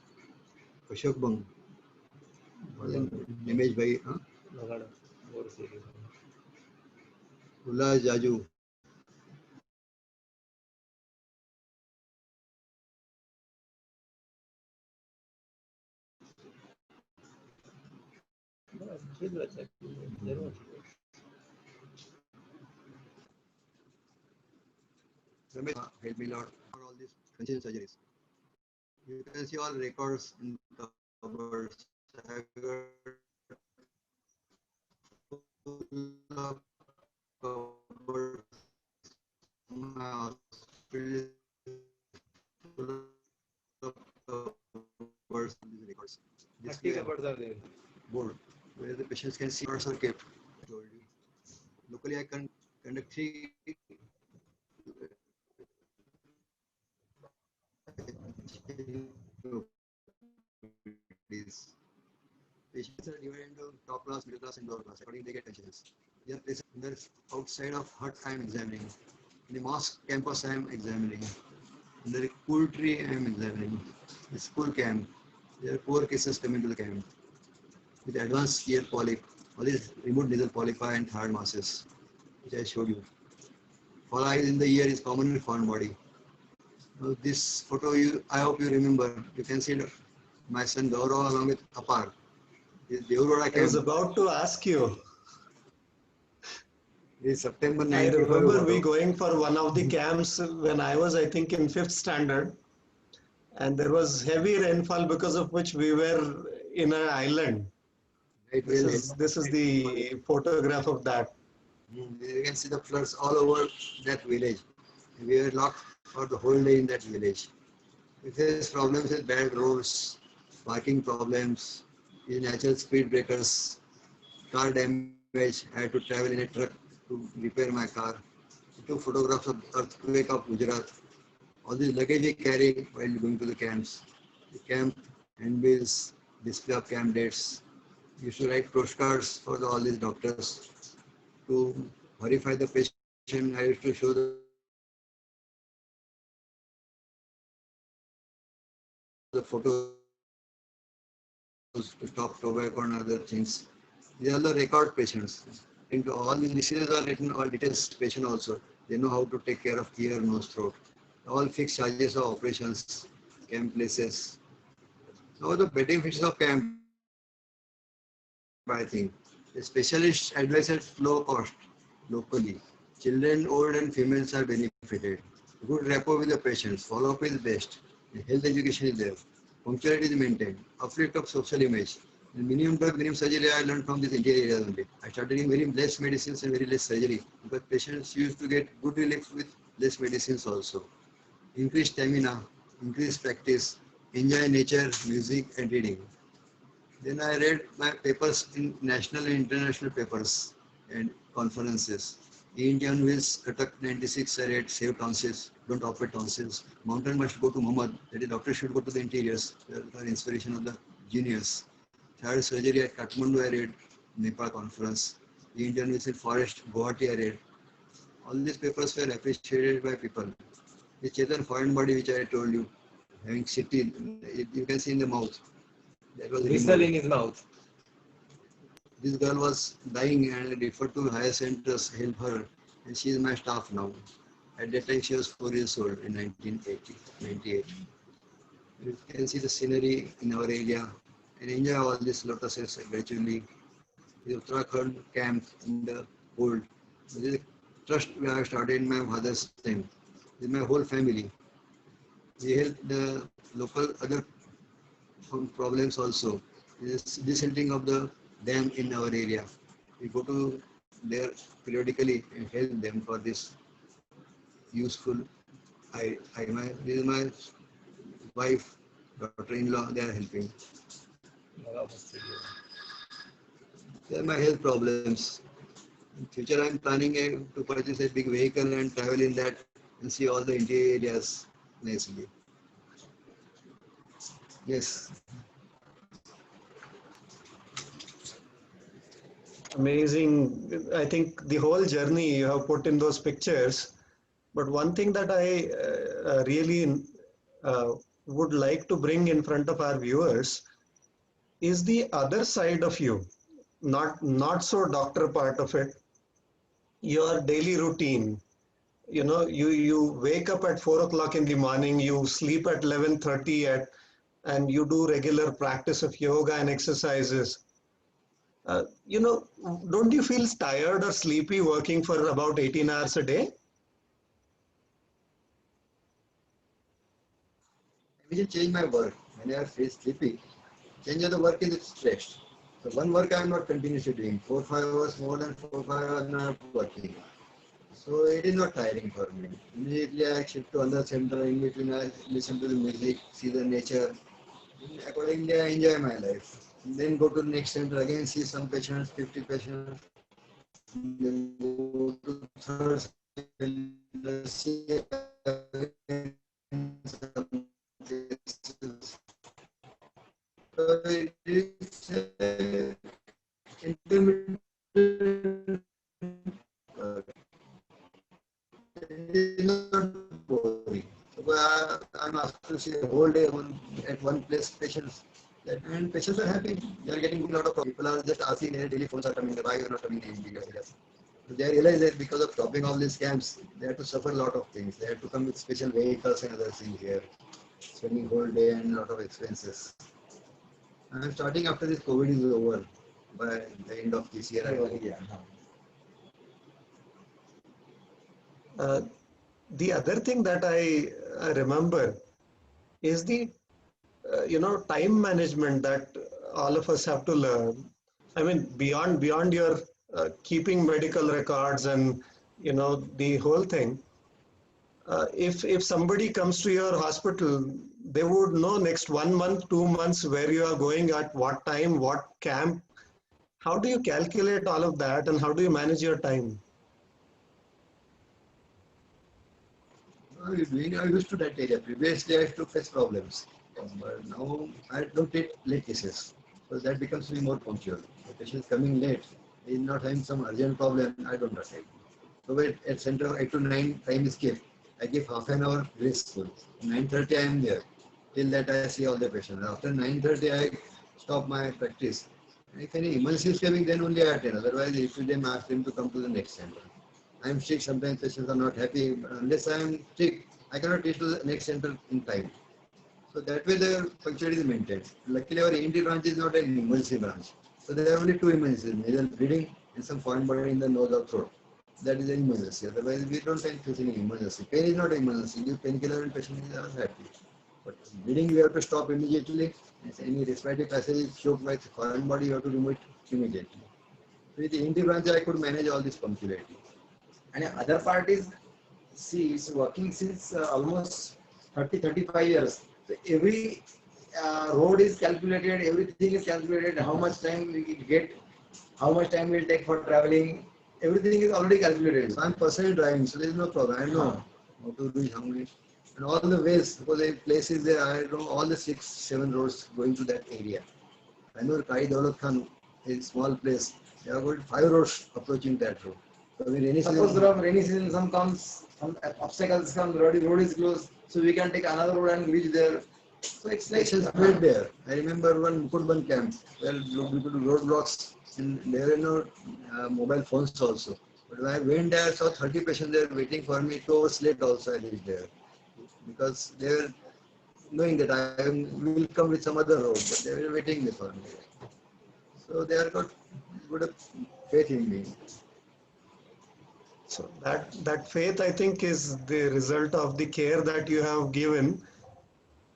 Ashok Bang, Nimesh Bhai, Ullah Jaju. Help me Lord for all these congestion surgeries. You can see all records in cupboards. I got full of cupboards. My hospital is full of cupboards. These records. Display board where the patients can see records are kept. I told you. Locally, I conduct 3 Patients are divided into top class, middle class, and lower class. Accordingly, they get pensions. They are places in the outside of hut. I am examining. In the mosque campus, I am examining. In the poultry, I am examining. The school camp, there are 4 cases coming to the camp with advanced ear polyp. All these removed nasal polypi and hard masses, which I showed you. Fall eyes in the ear is commonly found body. Now this photo, I hope you remember. You can see my son Gaurav along with Apar. This Deogoda I was camp. about to ask you. This September I 95 remember we photo. going for one of the camps when I was, I think, in 5th standard, and there was heavy rainfall because of which we were in an island. Right, This is the photograph of that. You can see the floods all over that village. We were locked for the whole day in that village. We faced problems with bad roads, parking problems, natural speed breakers, car damage. I had to travel in a truck to repair my car. We took photographs of earthquake of Gujarat. All this luggage we carry while going to the camps. The camp handbills, display of camp dates. We used to write postcards for all these doctors to verify the patient. I used to show the photos to stop tobacco and other things. These are the record patients. Into all these diseases are written all details patient also. They know how to take care of ear, nose, throat. All fixed charges of operations, camp places. Now the benefits of camp, I think. The specialist advises low cost locally. Children, old and females are benefited. Good rapport with the patients. Follow-up is best. The health education is there. Punctuality is maintained. Uplift of social image. The minimum drug, minimum surgery I learned from this interior areas only. I started getting very less medicines and very less surgery because patients used to get good relief with less medicines also. Increased stamina, increased practice, enjoy nature, music and reading. Then I read my papers in national and international papers and conferences. Indian Wills, Katak 96, I read, save tonsils, don't operate tonsils. Mountain must go to Muhammad, that is, doctor should go to the interiors, for inspiration of the genius. Third surgery at Kathmandu, I read, Nepal conference. Indian Wills in forest, Guwahati, I read. All these papers were appreciated by people. The Chetan foreign body, which I told you, having city, you can see in the mouth. That was Whistle in his mouth. This girl was dying and I referred to higher centers, help her, and she is my staff now. At that time, she was 4 years old in 1980, 98. You can see the scenery in our area and enjoy all these lotuses gradually. The Uttarakhand camp in the old. This is a trust we have started in my father's time. With my whole family. We help the local other problems also. This desilting of the dam in our area. We go to there periodically and help them for this useful. This is my wife, daughter-in-law. They are helping. They are my health problems. In future, I am planning to purchase a big vehicle and travel in that and see all the interior areas nicely. Yes. Amazing. I think the whole journey you have put in those pictures. But one thing that I really would like to bring in front of our viewers is the other side of you, not so doctor part of it, your daily routine. You know, you wake up at 4 o'clock in the morning, you sleep at 11:30 and you do regular practice of yoga and exercises. You know, don't you feel tired or sleepy working for about 18 hours a day? I will change my work. When I feel sleepy, change of the work is stressed. So one work I am not continuously doing. 4-5 hours, more than 4-5 hours I am working. So it is not tiring for me. Immediately I shift to another center. In between I listen to the music, see the nature. Accordingly I enjoy my life. And then go to the next center again, see some patients, 50 patients. Then go to third center, see again some cases. is not boring. So, I'm asked to see a whole day at one place patients. And patients are happy. They are getting a lot of people are just asking their daily phones are coming. Why you are not coming in India? So they realize that because of stopping all these camps, they have to suffer a lot of things. They have to come with special vehicles and other things here, spending whole day and a lot of expenses. I'm starting after this COVID is over by the end of this year. I believe. The other thing that I remember is the time management that all of us have to learn. I mean, beyond your keeping medical records and the whole thing. If somebody comes to your hospital, they would know next 1 month, 2 months where you are going at what time, what camp. How do you calculate all of that, and how do you manage your time? We are used to that area. Previously, I used to face problems, but now I don't take late cases. So that becomes me more punctual. The patient is coming late, he is not having some urgent problem, I don't attend. So at center 8 to 9 time is kept. I give half an hour graceful. 9:30 I am there. Till that I see all the patients. After 9:30 I stop my practice. And if any emergency is coming, then only I attend. Otherwise, if them ask them to come to the next center. I am sick, sometimes patients are not happy. But unless I am sick, I cannot reach to the next center in time. So that way the punctuality is maintained. Luckily our ENT branch is not an emergency branch. So there are only two emergencies, nasal bleeding and some foreign body in the nose or throat. That is an emergency. Otherwise we don't face any emergency. Pain is not an emergency. Give painkiller and patient is happy. But bleeding we have to stop immediately. If any respiratory passage is choked by foreign body, you have to remove it immediately. With the ENT branch I could manage all this punctuality. And other part is, see, it's working since almost 35 years. So every road is calculated, everything is calculated, how much time we get, how much time we'll take for traveling, everything is already calculated. So I'm personally driving, so there is no problem. I know how to reach how many. And all the ways, because the place is there, I know all the 6, 7 roads going to that area. I know Kai Daulat Khan, a small place, there are about 5 roads approaching that road. So when rainy Suppose there are rainy season, some obstacles come, road is closed, so we can take another road and reach there. So it's like patients wait there. I remember one Mukutban camp where we could do roadblocks and there are no mobile phones also. But when I went there, I saw 30 patients there waiting for me. 2 hours late also I reached there because they were knowing that I will come with some other road, but they were waiting for me. So they are got good faith in me. So that faith, I think, is the result of the care that you have given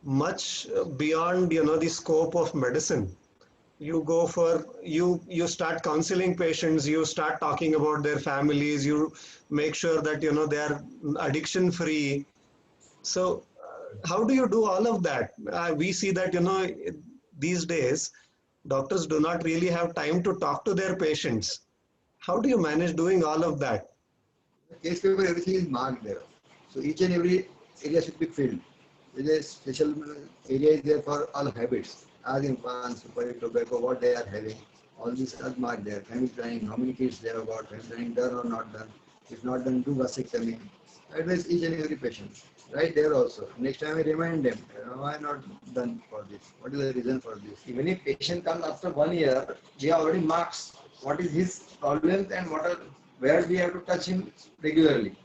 much beyond the scope of medicine. You go for you start counseling patients, you start talking about their families, you make sure that they are addiction free. So how do you do all of that? We see that these days doctors do not really have time to talk to their patients. How do you manage doing all of that? Case paper, everything is marked there. So each and every area should be filled. With a special area is there for all habits. As infants, tobacco, what they are having. All these are marked there. Family planning, how many kids they have got, family planning done or not done. If not done, do vasectomy. Advise each and every patient. Right there also. Next time I remind them, why not done for this? What is the reason for this? even if patient comes after 1 year, we have already marks what is his problems and where we have to touch him regularly.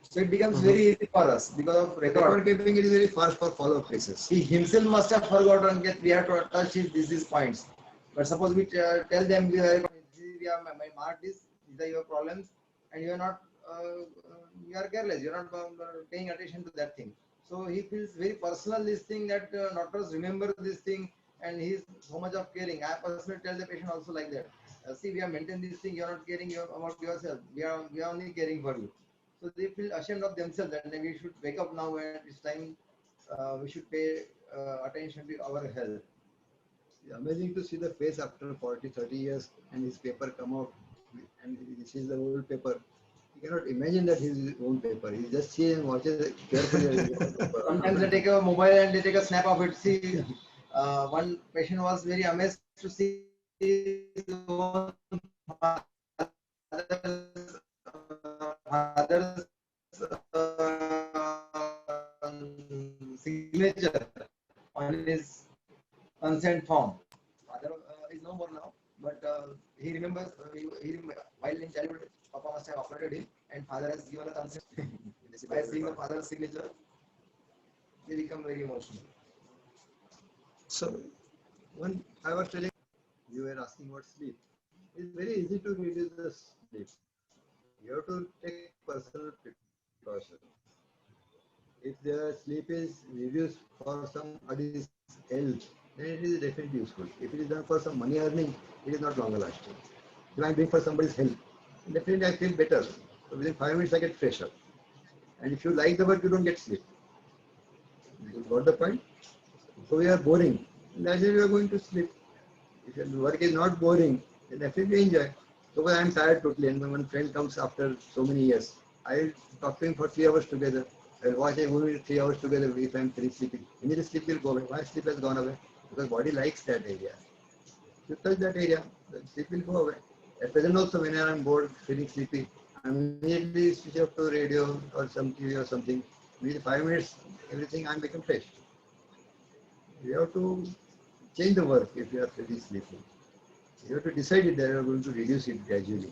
So it becomes very easy for us because of Record record. keeping is very fast for follow-up cases. He himself must have forgotten that we have to touch these points. But suppose we tell them we have marked this, these are your problems, and you are not, you are careless, you are not paying attention to that thing. So he feels very personal this thing that doctors remember this thing and he is so much of caring. I personally tell the patient also like that. See, we have maintained this thing, you are not caring about yourself. We are only caring for you. So they feel ashamed of themselves that we should wake up now and it's time we should pay attention to our health. It's amazing to see the face after 40, 30 years and his paper come out and this is the old paper. You cannot imagine that his own paper. He just sees and watches it carefully. Sometimes they take a mobile and they take a snap of it. See, one patient was very amazed to see his own father's signature on his consent form. Father is no more now, but he remembers, while in childhood, Papa must have operated him, and father has given a consent. By seeing the father's signature, they become very emotional. So, One, I was telling you were asking about sleep. It's very easy to reduce the sleep. You have to take personal precaution. If the sleep is reduced for somebody's health, then it is definitely useful. If it is done for some money earning, it is not longer lasting. If I am doing for somebody's health, definitely I feel better. So within 5 minutes I get fresher. And if you like the work, you don't get sleep. You got the point? So we are boring. Naturally, you are going to sleep. If your work is not boring, then definitely enjoy. Suppose I am tired totally, and when one friend comes after so many years, I talk to him for 3 hours together. I will watch a movie 3 hours together if I am finished sleeping. Immediately sleep will go away. Why sleep has gone away? Because body likes that area. You touch that area, the sleep will go away. At present also, when I am bored, feeling sleepy, I immediately switch off to radio or some TV or something. Within 5 minutes, everything I am become fresh. You have to change the work if you are feeling sleepy. You have to decide it that you are going to reduce it gradually.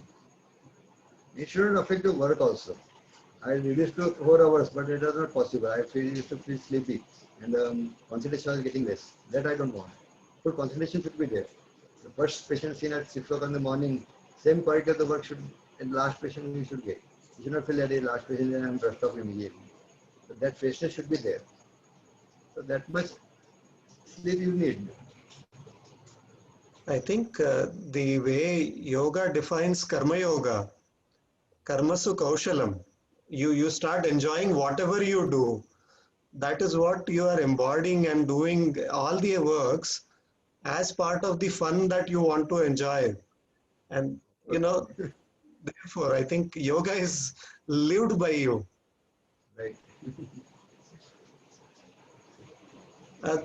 It shouldn't affect your work also. I reduced to 4 hours, but it was not possible. I used to feel sleepy and concentration was getting less. That I don't want. Full concentration should be there. The first patient seen at 6 o'clock in the morning, same quality of the work should, and last patient you should get. You should not feel that the last patient and I'm brushed off immediately. So that freshness should be there. So that much sleep you need. I think the way yoga defines karma yoga, karmasu kaushalam, you start enjoying whatever you do. That is what you are embodying and doing all the works as part of the fun that you want to enjoy. And, therefore, I think yoga is lived by you. Right.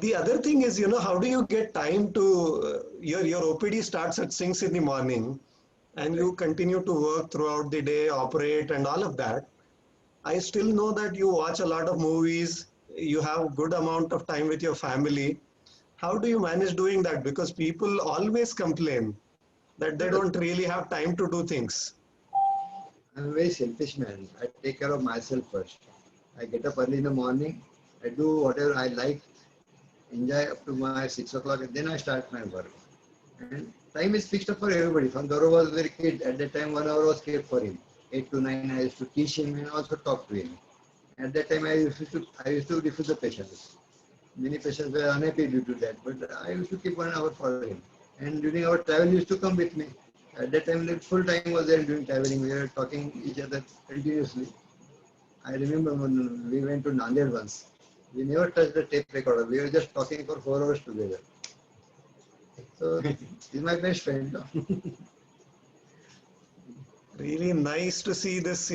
The other thing is, how do you get time to, your OPD starts at 6 in the morning and you continue to work throughout the day, operate and all of that. I still know that you watch a lot of movies, you have good amount of time with your family. How do you manage doing that? Because people always complain that they don't really have time to do things. I'm a very selfish man. I take care of myself first. I get up early in the morning. I do whatever I like, enjoy up to my 6 o'clock, and then I start my work. And time is fixed up for everybody. From Gaurav was very kid, at that time 1 hour was kept for him. 8 to 9, I used to teach him and also talk to him. At that time, I used to refuse the patients. Many patients were unhappy due to that, but I used to keep 1 hour for him. And during our travel, he used to come with me. At that time, the full time was there during traveling. We were talking each other continuously. I remember when we went to Nanded once. We never touched the tape recorder. We were just talking for 4 hours together. So he's my best friend. Really nice to see this,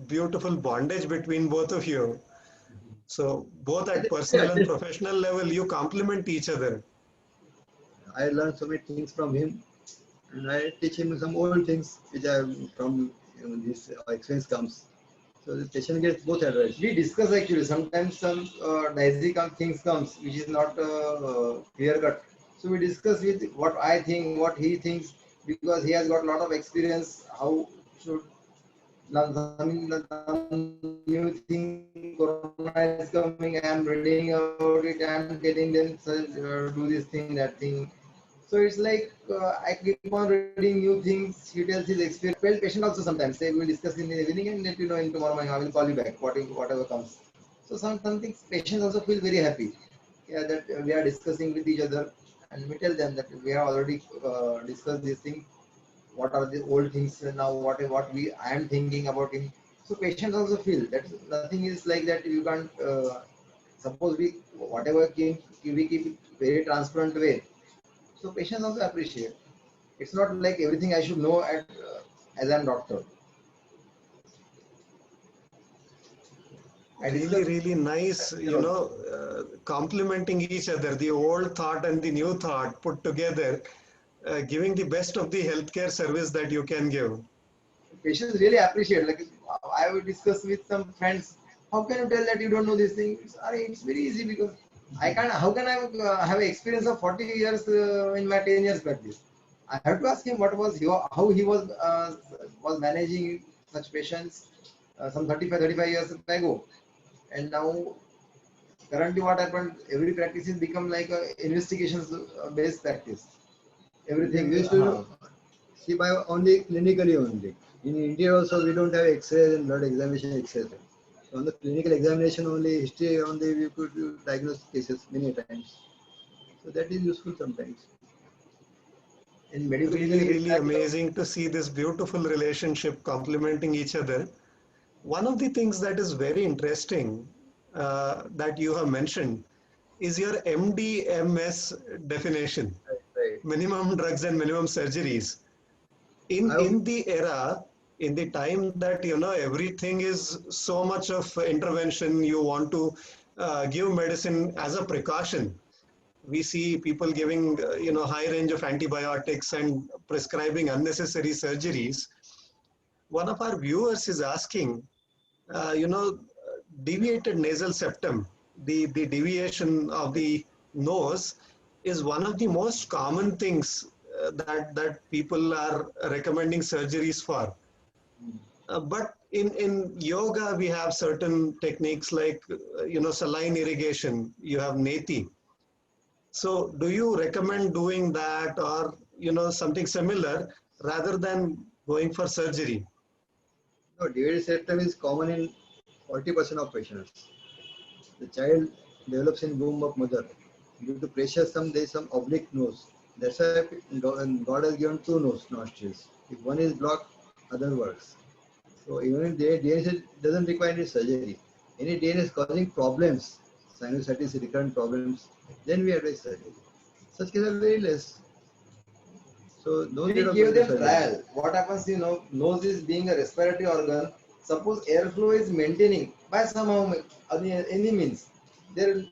beautiful bondage between both of you. So both at personal and professional level, you complement each other. I learned so many things from him, and I teach him some old things which I from this experience comes. So the patient gets both advice. We discuss actually sometimes some dicey things comes which is not clear cut. So we discuss with what I think, what he thinks, because he has got a lot of experience. How should some new thing Corona is coming? I am reading about it. I am telling them do this thing, that thing. So it's like I keep on reading new things. He tells his experience. Patient also sometimes say we will discuss in the evening and let you know in tomorrow morning. I will call you back. Whatever comes. So some things patients also feel very happy. Yeah, that we are discussing with each other, and we tell them that we have already discussed this thing. What are the old things now? What I am thinking about him. So patients also feel that nothing is like that. You can't suppose we whatever we keep it very transparent way. So patients also appreciate. It's not like everything I should know as I'm doctor. I Really, discuss really nice, complementing each other, the old thought and the new thought put together, giving the best of the healthcare service that you can give. patients really appreciate. Like I will discuss with some friends. How can you tell that you don't know these things? It's very easy because I can't. How can I have experience of 40 years in my 10 years practice? I have to ask him what was how he was managing such patients some 35 years ago, and now currently what happened? Every practice has become like a investigations based practice. Everything. We used to see by only clinically only. In India also we don't have X-rays and blood examination, etc. So on the clinical examination only, history only, we could diagnose cases many times. So that is useful sometimes. In medical, Really amazing to see this beautiful relationship complementing each other. One of the things that is very interesting that you have mentioned is your MDMS definition, Right. minimum drugs and minimum surgeries. In the era, in the time that everything is so much of intervention, you want to give medicine as a precaution. We see people giving high range of antibiotics and prescribing unnecessary surgeries. One of our viewers is asking, deviated nasal septum, the deviation of the nose is one of the most common things that people are recommending surgeries for. But in yoga, we have certain techniques like, saline irrigation, you have neti. So do you recommend doing that or, something similar rather than going for surgery? No, deviated septum is common in 40% of patients. The child develops in womb of mother. Due to pressure, there is some oblique nose. That's why God has given two nostrils. If one is blocked, other works. So even if DNS doesn't require any surgery, any DNS causing problems, sinusitis, recurrent problems, then we advise surgery. Such cases are very less. So no need we of give going to them surgery. trial. What happens, nose is being a respiratory organ. Suppose airflow is maintaining by somehow any means, there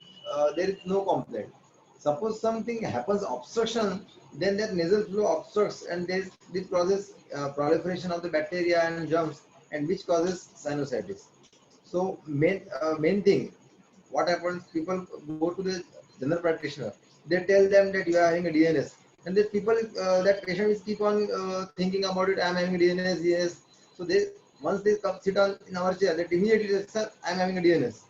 is no complaint. Suppose something happens obstruction, then that nasal flow obstructs and this causes proliferation of the bacteria and germs, and which causes sinusitis. So main thing, what happens? People go to the general practitioner. They tell them that you are having a DNS, and the people that patients keep on thinking about it. I am having a DNS. Yes. So they once they come sit on in our chair, that immediately say, sir, I am having a DNS.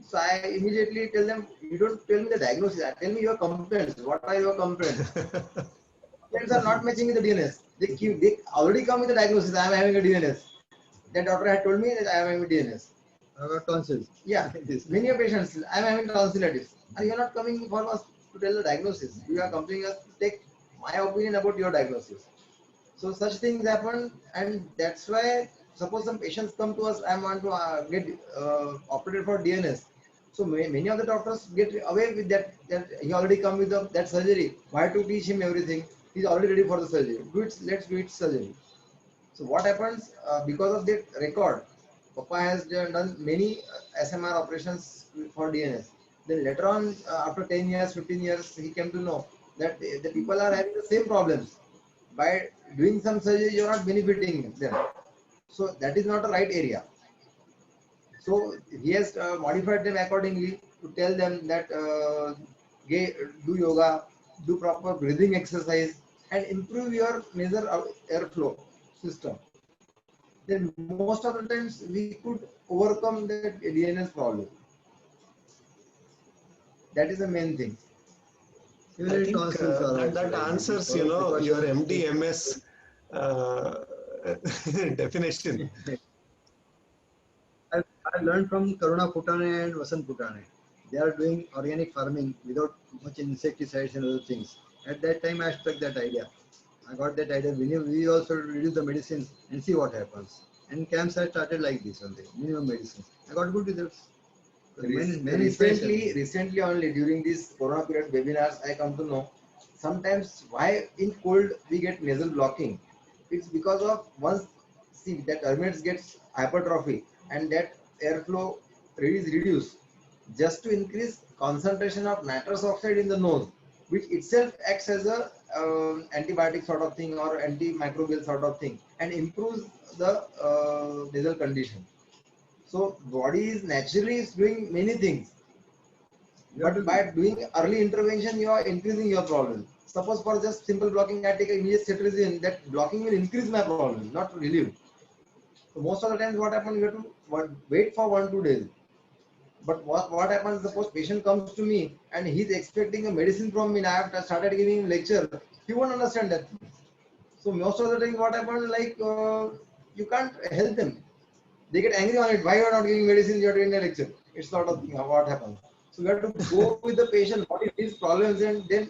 So I immediately tell them, you don't tell me the diagnosis. Tell me your complaints. What are your complaints? Complaints are not matching with the DNS. They already come with the diagnosis. I am having a DNS. That doctor had told me that I am having a DNS. I got tonsils. Yeah, many patients, I am having tonsillitis, and you are not coming for us to tell the diagnosis. You are coming us to take my opinion about your diagnosis. So such things happen, and that's why suppose some patients come to us, I want to get operated for DNS. So many of the doctors get away with that he already come with that surgery. Why to teach him everything? He's already ready for the surgery. Let's do it surgery. So what happens because of that record? Papa has done many SMR operations for DNS. Then later on, after 10 years, 15 years, he came to know that the people are having the same problems. By doing some surgery, you are not benefiting them. So that is not a right area. So he has modified them accordingly to tell them that do yoga, do proper breathing exercise, and improve your nasal airflow system. Then most of the times we could overcome that DNS problem. That is the main thing. I Even think tonsils are also that like this. answers, Follow your precautions. MDMS definition. I learned from Karuna Putane and Vasant Putane. They are doing organic farming without much insecticides and other things. At that time, I struck that idea. I got that idea. We also reduce the medicines and see what happens. And camps I started like this only, minimum medicines. I got good results. Many Recently only during this Corona period webinars, I come to know sometimes why in cold we get nasal blocking. It's because of once see that hermits gets hypertrophy and that airflow is reduced just to increase concentration of nitrous oxide in the nose, which itself acts as a antibiotic sort of thing or antimicrobial sort of thing and improves the nasal condition. So body is naturally doing many things. You have But to- by doing early intervention, you are increasing your problem. Suppose for just simple blocking, I take immediate cetirizine, that blocking will increase my problem, not relieve. So most of the times what happens, you have to wait for 1-2 days. But what happens, suppose patient comes to me and he's expecting a medicine from me, and I have started giving him lecture, he won't understand that. So most of the time what happens, like you can't help them. They get angry on it. Why you are not giving medicine? You are doing a lecture. It's sort of thing. What happens? So we have to go with the patient, what is his problems, and then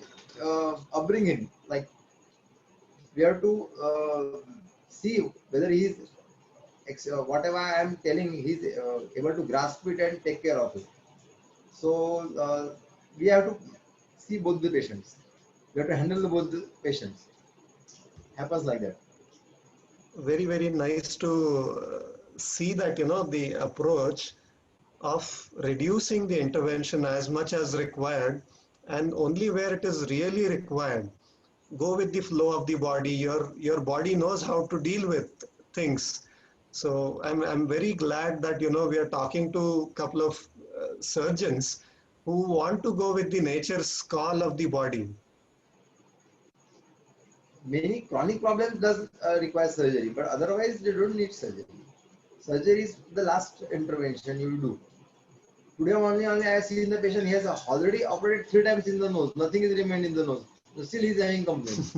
upbring him. Like we have to see whether he is whatever I am telling, he's able to grasp it and take care of it. So we have to see both the patients. We have to handle both the patients. Happens like that. Very, very nice to see that, the approach of reducing the intervention as much as required, and only where it is really required. Go with the flow of the body. Your body knows how to deal with things. So I'm very glad that, we are talking to a couple of surgeons who want to go with the nature's call of the body. Many chronic problems does require surgery, but otherwise they don't need surgery. Surgery is the last intervention you do. Today only I have seen the patient, he has already operated 3 times in the nose. Nothing is remained in the nose. So still he is having complaints.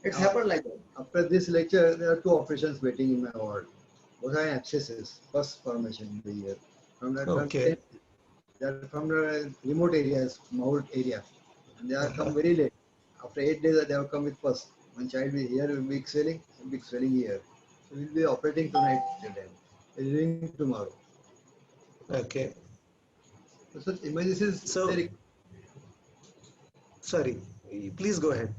It's happened like that. After this lecture, there are 2 operations waiting in my ward. Both are abscesses, first formation in the year. From that one, Okay. they are from the remote areas, Mahout area, and they are come very late. After 8 days, they have come with first. One child will here with big swelling here. So we'll be operating tonight till then. Leaving tomorrow. Okay. So such emergencies, So, sorry, please go ahead.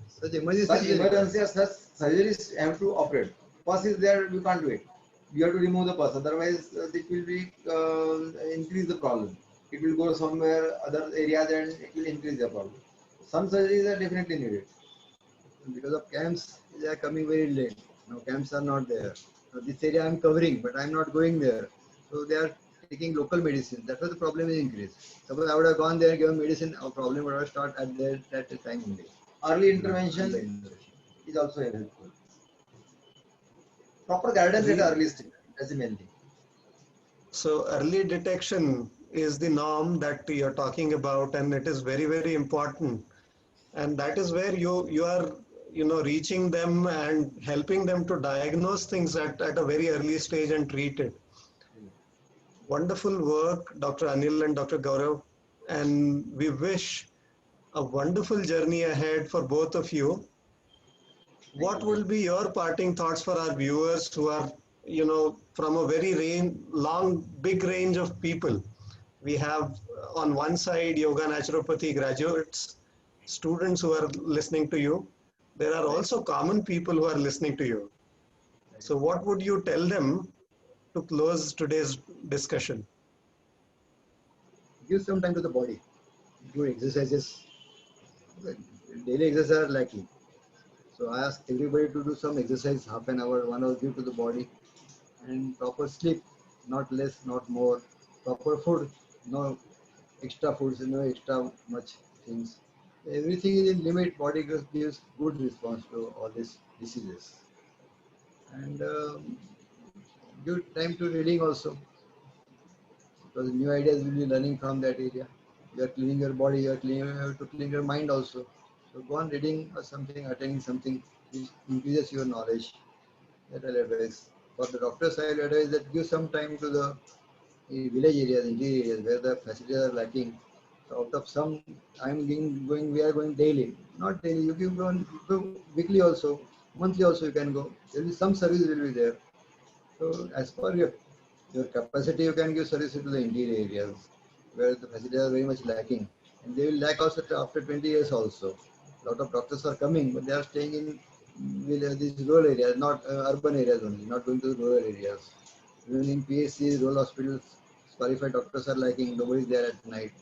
such emergencies. Such will require. emergency or such surgeries have to operate. Pus is there, you can't wait. You have to remove the pus, otherwise it will be increase the problem. It will go somewhere other areas and it will increase the problem. Some surgeries are definitely needed. Because of camps, they are coming very late. Now camps are not there. So this area I'm covering, but I'm not going there. So they are taking local medicine. That's why the problem is increased. Suppose I would have gone there, given medicine, our problem would have started at that time only. Early intervention is also helpful. Proper guidance at the early stage. That's the main thing. So early detection is the norm that you're talking about, and it is very, very important. And that is where you are, reaching them and helping them to diagnose things at a very early stage and treat it. Wonderful work, Dr. Anil and Dr. Gaurav. And we wish a wonderful journey ahead for both of you. What will be your parting thoughts for our viewers who are, from a very big range of people? We have on one side yoga naturopathy graduates, students who are listening to you. There are also common people who are listening to you. So what would you tell them to close today's discussion? Give some time to the body. Do exercises. Daily exercises are lacking. So I ask everybody to do some exercise, half an hour, 1 hour, give to the body, and proper sleep, not less, not more. Proper food, no extra foods, no extra much things. Everything is in limit. Body gives good response to all these diseases. And give time to reading also, because new ideas will be learning from that area. You are cleaning your body, you have to clean your mind also. So go on reading or something, attending something, which increases your knowledge. That I'll advise. For the doctors, I'll advise that give some time to the village areas, interior areas where the facilities are lacking. So out of some, we are going daily. Not daily, you can go weekly also, monthly also you can go. There will be some service will be there. So as per your capacity, you can give services to the interior areas where the facilities are very much lacking. And they will lack also after 20 years also. A lot of doctors are coming, but they are staying in these rural areas, not urban areas only, not going to the rural areas. Even in PSCs, rural hospitals, qualified doctors are lacking, nobody is there at night.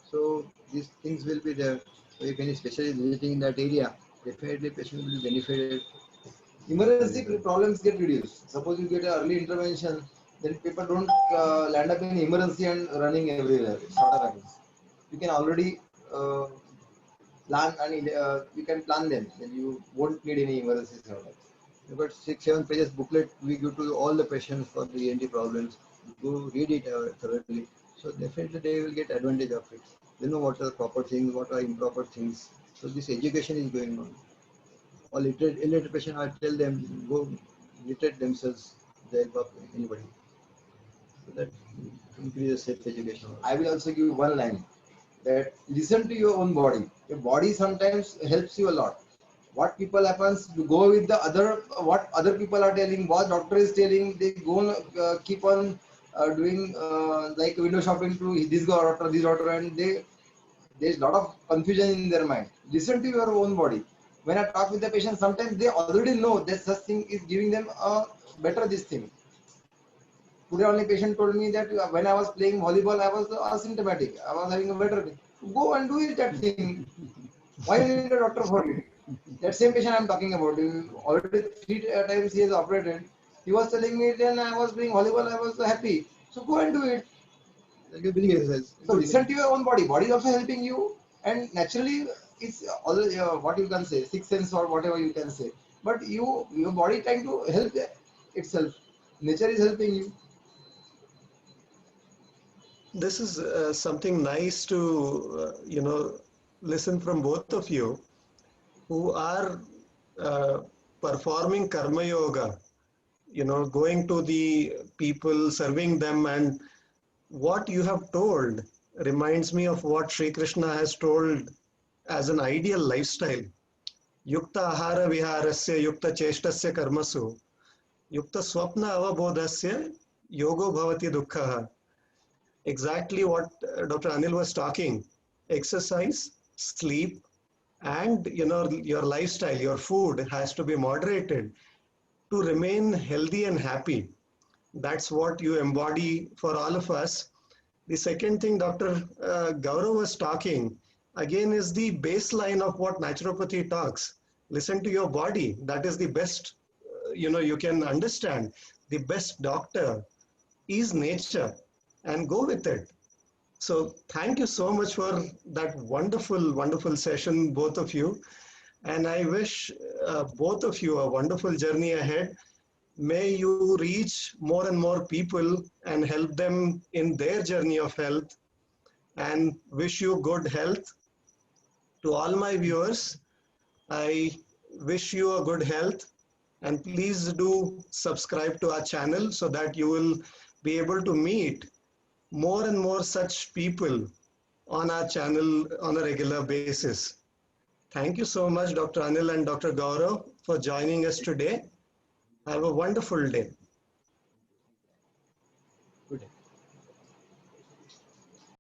So these things will be there. So if any specialist is visiting in that area, definitely patient will be benefited. Emergency problems get reduced. Suppose you get an early intervention, then people don't land up in emergency and running everywhere. It sort of happens. You can already plan and you can plan them, then you won't need any emergencies or that. We've got 6, 7 pages booklet we give to all the patients for the ENT problems. Go read it thoroughly. So definitely they will get advantage of it. They know what are the proper things, what are improper things. So this education is going on. Or illiterate patient, I tell them go literate themselves, the help of anybody. So that increases self education. I will also give one line that listen to your own body. Your body sometimes helps you a lot. What people happens to go with the other, what other people are telling, what doctor is telling, they go keep on doing like window shopping to this doctor, this doctor, and there's a lot of confusion in their mind. Listen to your own body. When I talk with the patient, sometimes they already know that such thing is giving them a better this thing. Today only patient told me that when I was playing volleyball, I was asymptomatic. I was having a better thing. Go and do it that thing. Why you need a doctor for it? That same patient I'm talking about, already 3 times he has operated. He was telling me then I was playing volleyball, I was happy. So go and do it. Like a breathing exercise. So listen to your own body. Body is also helping you, and naturally it's all what you can say, sixth sense or whatever you can say. But your body trying to help itself. Nature is helping you. This is something nice to, listen from both of you who are uh, performing karma yoga, going to the people, serving them, and what you have told reminds me of what Sri Krishna has told as an ideal lifestyle. Yukta ahara viharasya yukta cheshtasya karmasu yukta swapna avabodhasya yogo bhavati dukkha. Exactly what Dr. Anil was talking. Exercise, sleep, and your lifestyle, your food has to be moderated to remain healthy and happy. That's what you embody for all of us. The second thing Dr. Gaurav was talking again is the baseline of what naturopathy talks. Listen to your body. That is the best, you can understand. The best doctor is nature, and go with it. So thank you so much for that wonderful, wonderful session, both of you. And I wish both of you a wonderful journey ahead. May you reach more and more people and help them in their journey of health, and wish you good health. To all my viewers, I wish you a good health, and please do subscribe to our channel so that you will be able to meet more and more such people on our channel on a regular basis. Thank you so much, Dr. Anil and Dr. Gaurav, for joining us today. Have a wonderful day.